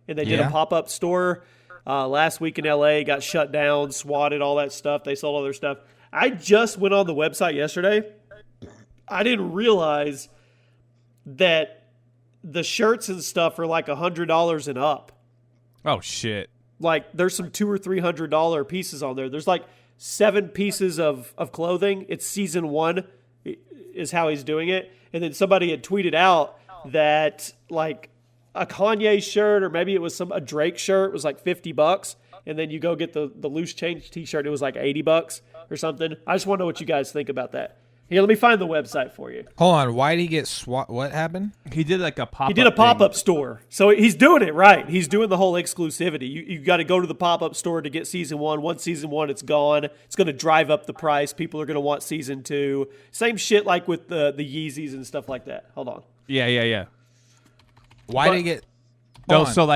and they did a pop-up store last week in LA. Got shut down, swatted, all that stuff. They sold all their stuff. I just went on the website yesterday. I didn't realize that the shirts and stuff are like $100 and up. Oh shit! Like there's some $200 or $300 pieces on there. There's like 7 pieces of clothing. It's season 1 is how he's doing it. And then somebody had tweeted out that like a Kanye shirt or maybe it was a Drake shirt was like $50. And then you go get the Loose Change t-shirt. It was like $80 or something. I just want to know what you guys think about that. Here, let me find the website for you. Hold on. Why did he get what happened? He did like a pop-up. He did a pop-up store. So he's doing it right. He's doing the whole exclusivity. You got to go to the pop-up store to get season 1. Once season 1, it's gone. It's going to drive up the price. People are going to want season 2. Same shit like with the Yeezys and stuff like that. Hold on. Yeah. Why did he get... No, so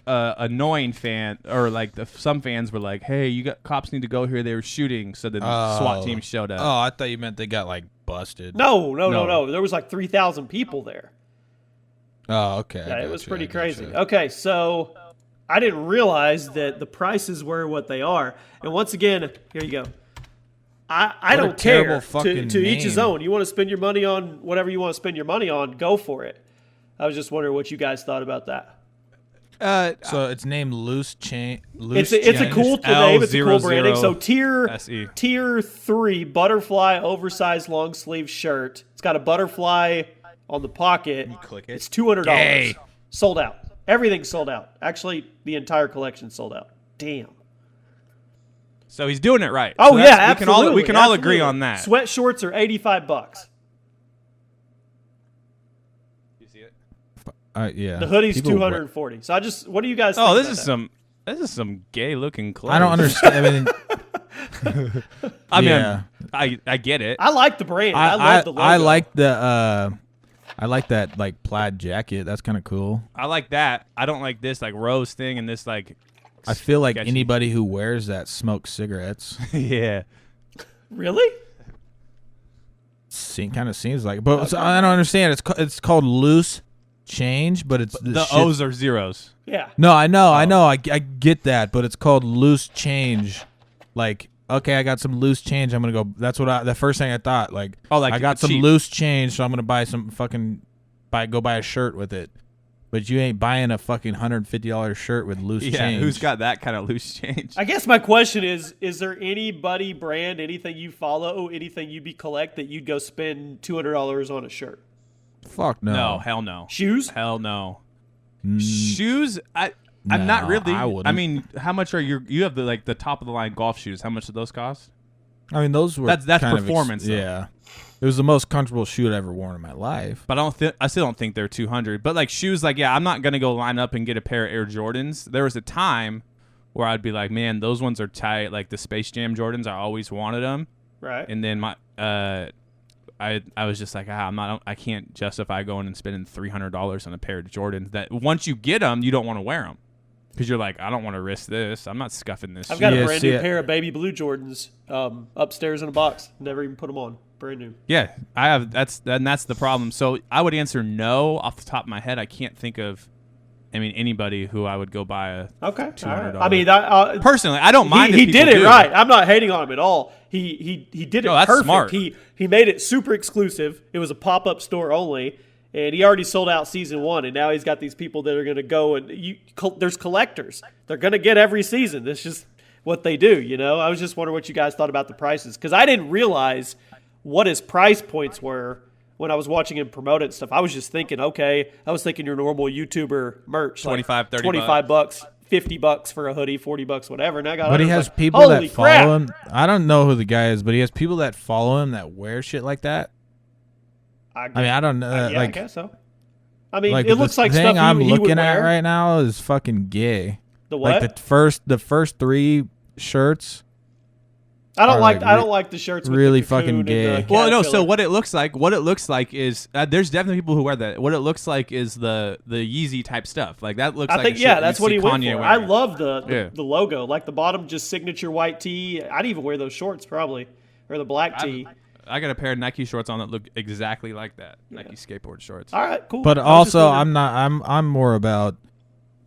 annoying fan or like some fans were like, "Hey, cops need to go here. They were shooting." So the SWAT team showed up. Oh, I thought you meant they got like busted. No. There was like 3,000 people there. Oh, okay. Yeah, it was pretty crazy. Okay, so I didn't realize that the prices were what they are. And once again, here you go. I don't care. To each his own. You want to spend your money on whatever you want to spend your money on, go for it. I was just wondering what you guys thought about that. So it's named Loose Change. It's a cool name. It's a cool branding. So tier 3 butterfly oversized long sleeve shirt. It's got a butterfly on the pocket. You click it. It's $200. Yay. Sold out. Everything's sold out. Actually, the entire collection sold out. Damn. So he's doing it right. Oh so yeah, absolutely. We can all agree on that. Sweat shorts are $85. Yeah. The hoodie's $240. So what do you guys think? Oh, this is some gay looking clothes. I don't understand. I mean, I get it. I like the brand. I love the logo. I like that like plaid jacket. That's kind of cool. I like that. I don't like this like rose thing and this like. I feel like anybody who wears that smokes cigarettes. Yeah. Really? Kind of seems like, but so I don't understand. It's called Loose Change, but it's the O's are zeros. Yeah. No, I know. I get that, but it's called Loose Change. Like, okay, I got some loose change. I'm gonna go. That's what the first thing I thought. Like, I got some loose change, so I'm gonna buy some go buy a shirt with it. But you ain't buying a fucking $150 shirt with loose change. Yeah, who's got that kind of loose change? I guess my question is there anybody, brand, anything you follow, anything you collect that you'd go spend $200 on a shirt? Fuck no. No, hell no. Shoes? Hell no. Shoes? I'm not really. I wouldn't. I mean, how much are you have the top of the line golf shoes? How much do those cost? I mean, those were that's performance. Yeah. It was the most comfortable shoe I'd ever worn in my life. But I still don't think they're $200. But like shoes, I'm not gonna go line up and get a pair of Air Jordans. There was a time where I'd be like, man, those ones are tight. Like the Space Jam Jordans, I always wanted them. Right. And then I was just like, I can't justify going and spending $300 on a pair of Jordans that once you get them, you don't want to wear them. Because you're like, I don't want to risk this. I'm not scuffing this. I've got a brand new pair of baby blue Jordans upstairs in a box. Never even put them on. Brand new. Yeah, I have. That's the problem. So I would answer no off the top of my head. I can't think of, anybody who I would go buy a $200. Right. I mean, personally, I don't mind. He did it right. I'm not hating on him at all. He did it that's perfect. Smart. He made it super exclusive. It was a pop-up store only. And he already sold out season 1, and now he's got these people that are going to go and there's collectors. They're going to get every season. That's just what they do, you know. I was just wondering what you guys thought about the prices because I didn't realize what his price points were when I was watching him promote it and stuff. I was just thinking, okay, I was thinking your normal YouTuber merch, 25, 30 $25, $50 for a hoodie, $40, whatever. And I got. But he has people that follow him. I don't know who the guy is, but he has people that follow him that wear shit like that. I don't know. I guess so. I mean, it looks like the stuff thing I'm he would looking at wear. right now is fucking gay. The what? Like the first 3 shirts I don't are, like like, I don't like the shirts with really the cocoon fucking and gay. the Well, no. So caterpillar. what it looks like is there's definitely people who wear that. What it looks like is the Yeezy type stuff. Like that looks. I like think a shirt that's you'd what see he went Kanye for. I wearing. love Yeah. the logo, like the bottom just signature white tee. I'd even wear those shorts probably, or the black tee. I got a pair of Nike shorts on that look exactly like that. Nike skateboard shorts. All right, cool. But I was just also, wondering. I'm more about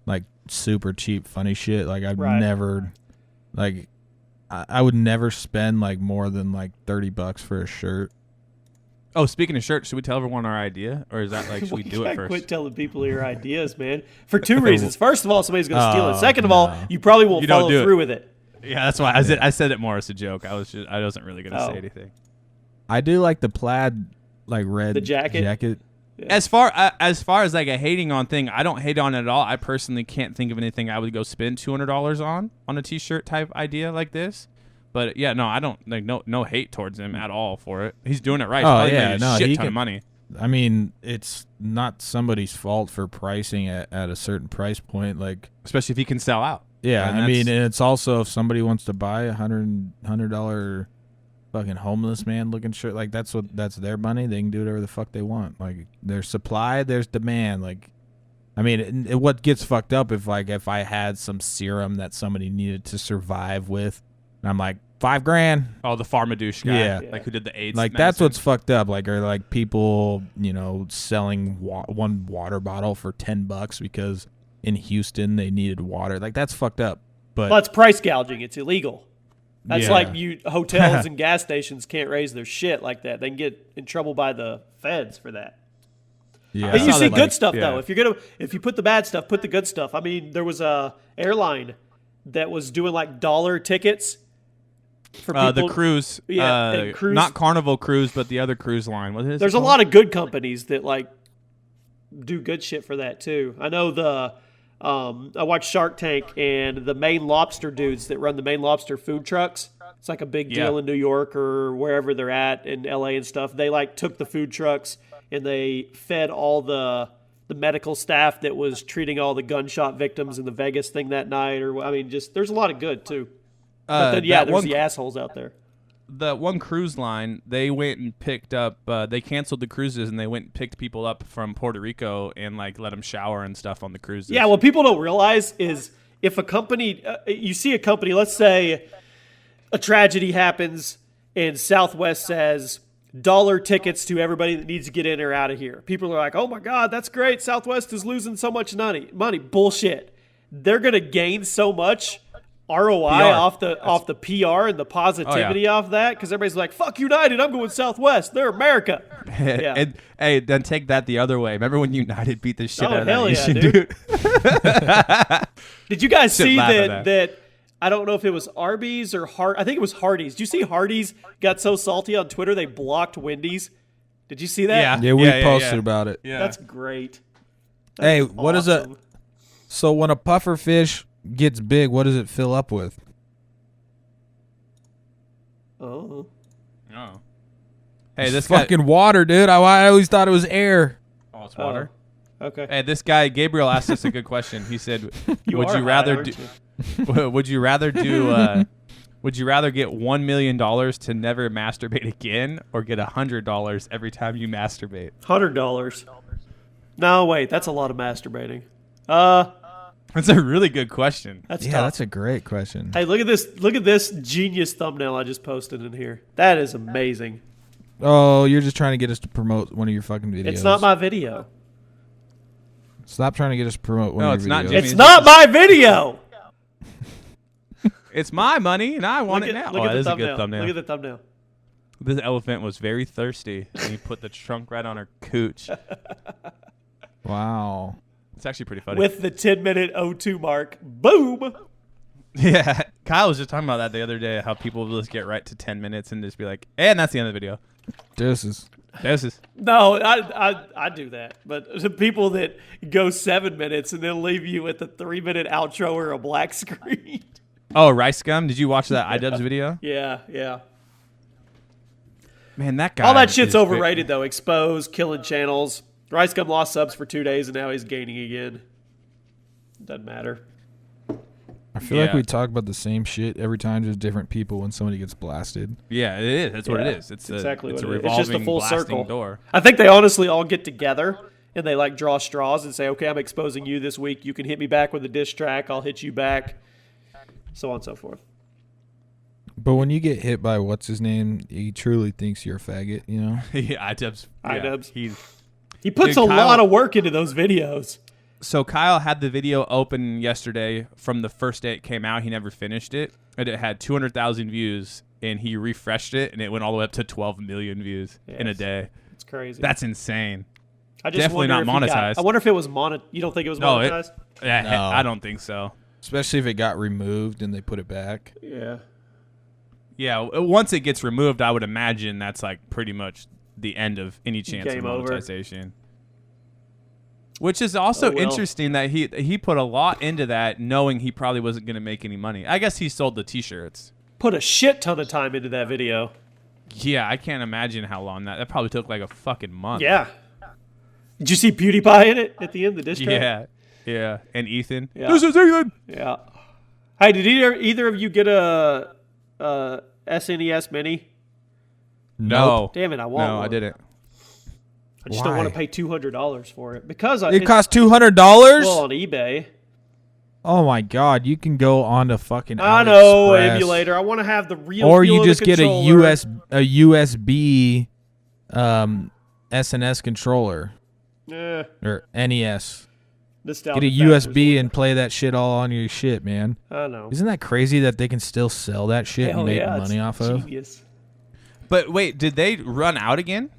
like super cheap, funny shit. Like I'd Right. never, like, I would never spend like more than like $30 for a shirt. Oh, speaking of shirts, should we tell everyone our idea, or is that like should we do it gotta first? Quit telling people your ideas, man. For two reasons. First of all, somebody's going to steal it. Oh, Second of all, no. you probably won't You don't follow do it. through with it. Yeah, that's why I said it more as a joke. I wasn't really gonna Oh. say anything. I do like the plaid, like red The jacket? As far as like a hating on thing, I don't hate on it at all. I personally can't think of anything I would go spend $200 on a t-shirt type idea like this. But yeah, no, I don't like no hate towards him at all for it. He's doing it right. He's Oh, probably yeah, made a no, shit he ton of can- money. I mean, it's not somebody's fault for pricing at a certain price point. Like, Especially if he can sell out. yeah, And I mean, that's- and it's also if somebody wants to buy $100 fucking homeless man looking shirt, like that's their money. They can do whatever the fuck they want. Like, there's supply, there's demand. Like, I mean, what gets fucked up if I had some serum that somebody needed to survive with, and I'm like $5,000. Oh, the Farmadouche guy, Yeah. like who did the AIDS. Like that's medicine. what's fucked up. Like, are like people, selling one water bottle for $10 because in Houston they needed water. Like that's fucked up. But Well, it's price gouging. It's illegal. That's Yeah. like hotels and gas stations can't raise their shit like that. They can get in trouble by the feds for that. yeah, But you saw see that, good like, stuff yeah. though. If you put the bad stuff, put the good stuff. I mean, there was a airline that was doing like dollar tickets for people. the cruise. Yeah, and cruise- Not Carnival Cruise, but the other cruise line. What is it There's a called? lot of good companies that like do good shit for that too. I know I watched Shark Tank, and the Maine Lobster dudes that run the Maine Lobster food trucks. It's like a big deal Yeah. in New York or wherever they're at in LA and stuff. They like took the food trucks and they fed all the medical staff that was treating all the gunshot victims in the Vegas thing that night. Or I mean, just there's a lot of good too. But then yeah, that there's one the assholes out there. the one cruise line, they went and picked up. They canceled the cruises and they went and picked people up from Puerto Rico and like let them shower and stuff on the cruises. Yeah, what people don't realize is if a company, you see a company, let's say a tragedy happens and Southwest says dollar tickets to everybody that needs to get in or out of here. People are like, oh my God, that's great. Southwest is losing so much money. Bullshit. They're going to gain so much ROI off the PR and the positivity off that because everybody's like, fuck United, I'm going Southwest. They're America. Yeah. And, hey, then take that the other way. Remember when United beat the shit Oh, out of hell that yeah, Asian dude. dude? Did you guys see laugh at that I don't know if it was Arby's or I think it was Hardee's. Did you see Hardee's got so salty on Twitter they blocked Wendy's? Did you see that? Yeah. yeah, we posted about it. Yeah. That's great. Hey, what is it? Awesome. So when a puffer fish gets big, what does it fill up with? Oh. Oh. Hey, this It's guy. fucking water, dude. I always thought it was air. Oh, it's water. Okay. Hey, this guy Gabriel asked us a good question. He said, "Would are you high, rather aren't do? you? Would you rather do? Would you rather get $1 million to never masturbate again, or get $100 every time you masturbate?" $100. No, wait, that's a lot of masturbating. That's a really good question. That's Yeah, tough. that's a great question. Hey, look at this! Look at this genius thumbnail I just posted in here. That is amazing. Oh, you're just trying to get us to promote one of your fucking videos. It's not my video. Stop trying to get us to promote one No, of it's your not videos. Jimmy. It's not my video. It's my money, and I want it now. Look Oh, at that the is a thumbnail. good thumbnail. Look at the thumbnail. This elephant was very thirsty, and he put the trunk right on her cooch. Wow. It's actually pretty funny. With the 10-minute O2 mark. Boom. Yeah, Kyle was just talking about that the other day. How people will just get right to 10 minutes and just be like, and that's the end of the video. This is. This is No, I do that. But the people that go 7 minutes and then leave you with a 3-minute outro or a black screen. Oh, Rice Gum. Did you watch that iDubbbz video? Yeah. Man, that guy. All that shit's is overrated, though. Exposed, killing channels. Rice Gum lost subs for 2 days, and now he's gaining again. Doesn't matter. I feel like we talk about the same shit every time, just different people when somebody gets blasted. Yeah, it is. That's what it is. It's exactly it's what a it is. revolving It's just a full blasting circle. door. I think they honestly all get together and they like draw straws and say, okay, I'm exposing you this week. You can hit me back with a diss track. I'll hit you back. So on and so forth. But when you get hit by what's his name, he truly thinks you're a faggot, you know? Yeah, iDubbbz. iDubbbz. He puts Dude, a lot of work into those videos. So Kyle had the video open yesterday from the first day it came out. He never finished it. And it had 200,000 views, and he refreshed it, and it went all the way up to 12 million views in a day. It's crazy. That's insane. I just Definitely not monetized. I wonder if it was You don't think it was monetized? No, I don't think so. Especially if it got removed and they put it back. Yeah. Yeah, once it gets removed, I would imagine that's like pretty much the end of any chance of monetization. Which is also interesting that he put a lot into that, knowing he probably wasn't going to make any money. I guess he sold the T-shirts. Put a shit ton of time into that video. Yeah, I can't imagine how long that probably took like a fucking month. Yeah. Did you see PewDiePie in it at the end, the diss track? Yeah, and Ethan. Yeah. This is Ethan. Yeah. Hey, did either of you get a SNES Mini? No. Damn it, I want one. No, I didn't. I just don't want to pay $200 for it because it costs $200. Well, on eBay. Oh my God! You can go on to fucking. I know emulator. I want to have the real. Or feel you of just the get a controller. USB, SNS controller or NES. Nostalgic Get a USB and play that shit all on your shit, man. I know. Isn't that crazy that they can still sell that shit and make money off genius. of? But wait, did they run out again?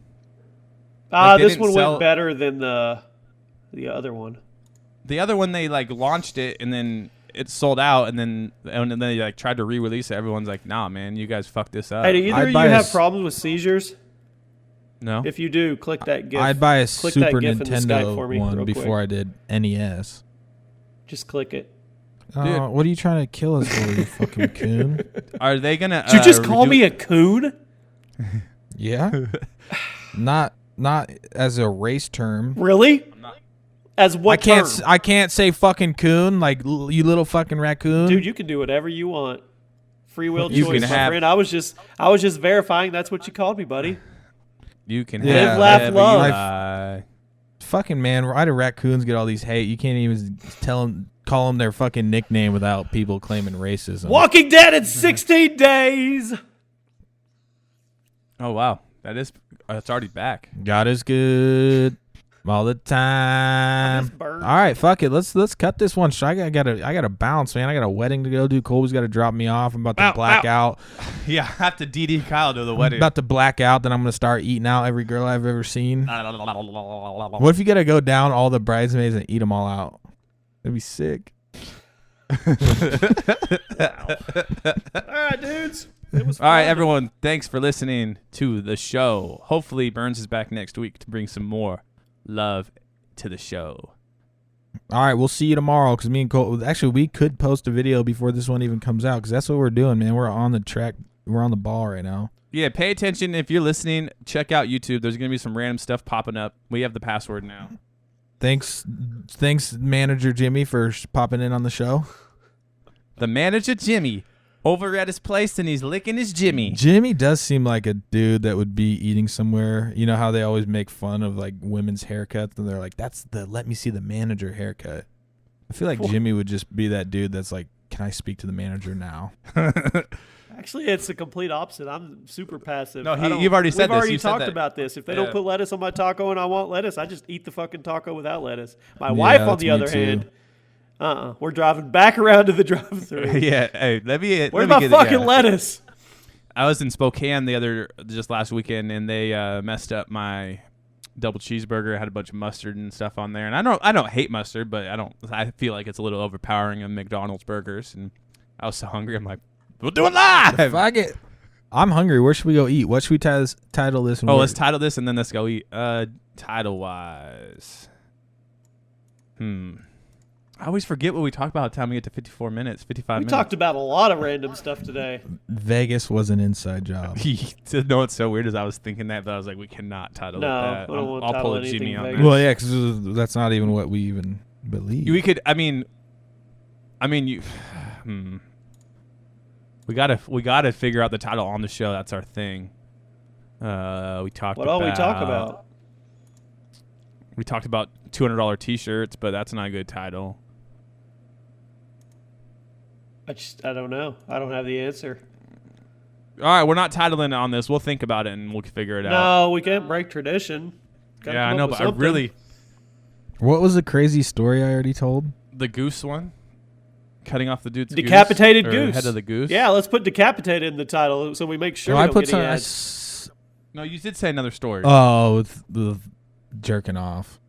This one went better than the other one. The other one, they like launched it and then it sold out, and then they like tried to re-release it. Everyone's like, "Nah, man, you guys fucked this up." Hey, do either of you have problems with seizures? No. If you do, click that GIF. I'd buy a click Super that GIF in the Skype Nintendo for me one real before quick. I did NES. Just click it. What are you trying to kill us for, you fucking coon? Are they gonna? Did you just call me a coon? Yeah. Not as a race term. Really? As what term? I can't say fucking coon like you little fucking raccoon. Dude, you can do whatever you want. Free will You choice, can my have- friend. I was just verifying that's what you called me, buddy. You can Yeah. have Live, laugh, whatever love. you like. Fucking man, why do raccoons get all these hate? You can't even call them their fucking nickname without people claiming racism. Walking Dead in 16 days. Oh wow, it's already back. God is good all the time. All right, fuck it. Let's cut this one. I gotta bounce, man. I got a wedding to go do. Colby's got to drop me off. I'm about to black out. Yeah, I have to DD Kyle to the wedding. About to black out. Then I'm gonna start eating out every girl I've ever seen. What if you gotta go down all the bridesmaids and eat them all out? That'd be sick. All right, dudes. It was All right, fun. everyone. Thanks for listening to the show. Hopefully, Burns is back next week to bring some more love to the show. All right, we'll see you tomorrow because me and Cole. Actually, we could post a video before this one even comes out because that's what we're doing, man. We're on the track. We're on the ball right now. Yeah, pay attention if you're listening. Check out YouTube. There's gonna be some random stuff popping up. We have the password now. Thanks, manager Jimmy, for popping in on the show. The manager Jimmy over at his place, and he's licking his Jimmy. Jimmy does seem like a dude that would be eating somewhere. You know how they always make fun of like women's haircuts, and they're like, "That's the let me see the manager haircut." I feel like Jimmy would just be that dude that's like, "Can I speak to the manager now?" Actually, it's the complete opposite. I'm super passive. No, you've already said We've this. already You said talked that. about this. If they Yeah. don't put lettuce on my taco and I want lettuce, I just eat the fucking taco without lettuce. My wife, on that's the me other too. hand, we're driving back around to the drive-thru. Yeah, hey, Where's let me my get fucking yeah. lettuce? I was in Spokane just last weekend, and they messed up my double cheeseburger. I had a bunch of mustard and stuff on there, and I don't hate mustard, but I feel like it's a little overpowering in McDonald's burgers, and I was so hungry. I'm like, we'll do it live. Fuck it. I'm hungry. Where should we go eat? What should we title this? Oh, let's title this and then let's go eat. Title wise, I always forget what we talk about by the time we get to 54 minutes, 55 We minutes. talked about a lot of random stuff today. Vegas was an inside job. To know what's so weird is I was thinking that, but I was like, we cannot title No, it I that. don't wanna I'll title pull a anything Jimmy on Vegas. that. Well, yeah, because that's not even what we even believe. We could, I mean, you, We gotta figure out the title on the show. That's our thing. We talked. What all we talk about? We talked about $200 T-shirts, but that's not a good title. I don't know. I don't have the answer. All right, we're not titling it on this. We'll think about it and we'll figure it out. No, we can't break tradition. Gotta Yeah, I come know, up with but I something. really What was the crazy story I already told? the goose one, cutting off the dude's Decapitated goose, or goose. head of the goose. Yeah, let's put decapitated in the title so we make sure Well, we I don't put get some. any I ads. s- No, you did say another story. with the jerking off.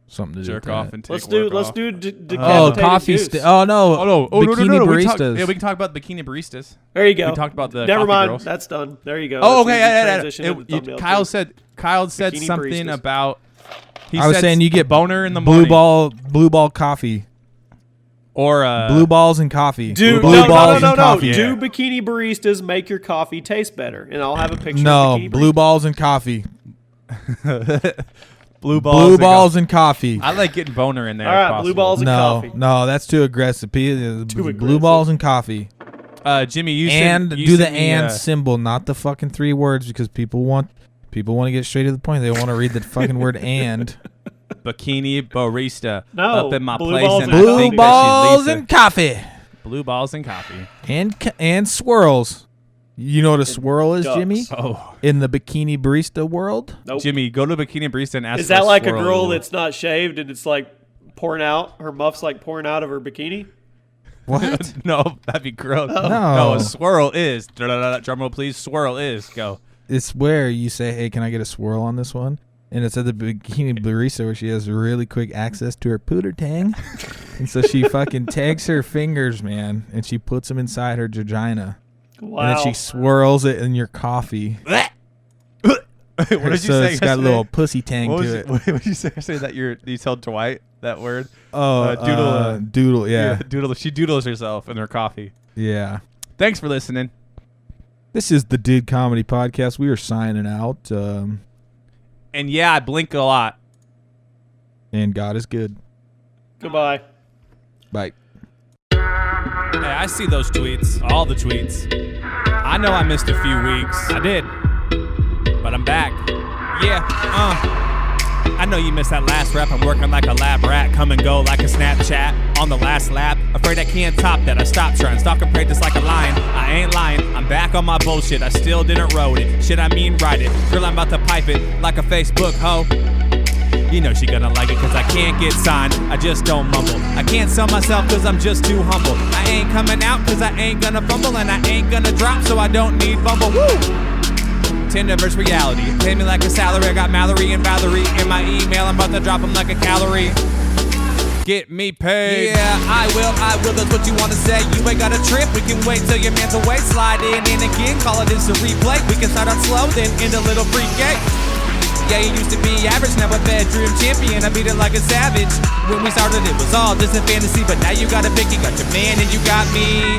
Something to do Jerk with off that. and take Let's work do off. decapitated Oh, coffee. goose. Oh no. no, Bikini We baristas. we can talk about bikini baristas. There you go. We talked about the Never coffee mind. girls. That's done. There you go. Oh, That's okay. easy Yeah. transition into the thumbnail, Kyle too. said Bikini something baristas. about. I was said saying you get boner in the blue morning. blue ball coffee, Or blue balls and coffee. Do blue no, balls no, and no, no. coffee. Do bikini baristas make your coffee taste better? And I'll have a picture. No, of bikini blue baristas. balls and coffee. blue Blue balls and coffee. I like getting boner in there. All if right, possible. blue balls and No, coffee. no, that's too aggressive. Blue aggressive. balls and coffee. Jimmy, you And sent, you do the sent me, and symbol, not the fucking 3 words, because people want to get straight to the point. They want to read the fucking word and. bikini barista No, up in my blue place, balls and and I Blue think balls that she and coffee. blue balls and coffee. And swirls. You know what a swirl is, ducks. Jimmy? Oh, In the bikini barista world? Nope. Jimmy, go to bikini barista and ask. Is for that like a swirl. girl that's not shaved and it's like pouring out? Her muff's like pouring out of her bikini? What? No, that'd be gross. Oh. No, a No. swirl is. Drum roll, please. Swirl is. Go. It's where you say, hey, can I get a swirl on this one? And it's at the bikini barista where she has really quick access to her pooter tang. And so she fucking takes her fingers, man, and she puts them inside her vagina. Wow. And then she swirls it in your coffee. What did you So say? it's got a yesterday? little pussy tang What, to it. what did you say? Say that you told Dwight that word. Oh, doodle, yeah. doodle. She doodles herself in her coffee. Yeah. Thanks for listening. This is the Did Comedy Podcast. We are signing out. And yeah, I blink a lot. And God is good. Goodbye. Bye. Hey, I see those tweets, all the tweets. I know I missed a few weeks. I did. But I'm back. Yeah, I know you missed that last rep. I'm working like a lab rat. Come and go like a Snapchat on the last lap. Afraid I can't top that. I stopped trying. Stalk and pray just like a lion. I ain't lying. I'm back on my bullshit. I still didn't wrote it. Shit, I mean write it. Girl, I'm about to pipe it like a Facebook hoe. You know she gonna like it cause I can't get signed. I just don't mumble. I can't sell myself cause I'm just too humble. I ain't coming out cause I ain't gonna fumble. And I ain't gonna drop so I don't need Bumble. Woo! Tinder versus reality. Pay me like a salary. I got Mallory and Valerie in my email. I'm about to drop them like a calorie. Get me paid. Yeah, I will. That's what you wanna say. You ain't got a trip. We can wait till your man's away. Slide in again. Call it instant replay. We can start out slow, then end a little free gay. Yeah, you used to be average, now a bedroom champion. I beat it like a savage. When we started, it was all just a fantasy. But now you got a pick, you got your man, and you got me.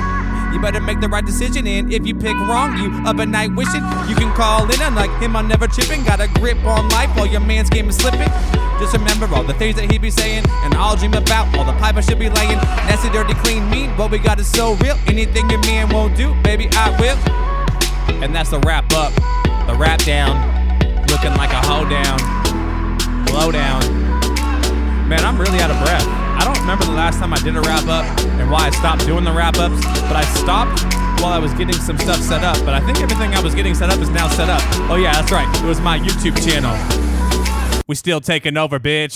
You better make the right decision, and if you pick wrong, you up at night wishing. You can call in, unlike him, I'm never tripping. Got a grip on life while your man's game is slipping. Just remember all the things that he be saying, and I'll dream about all the pipe I should be laying. Nasty, dirty, clean, mean, what we got is so real. Anything your man won't do, baby, I will. And that's the wrap up, the wrap down. Looking like a hoedown, blow down. Man, I'm really out of breath. I don't remember the last time I did a wrap up and why I stopped doing the wrap ups, but I stopped while I was getting some stuff set up. But I think everything I was getting set up is now set up. Oh yeah, that's right. It was my YouTube channel. We still taking over, bitch.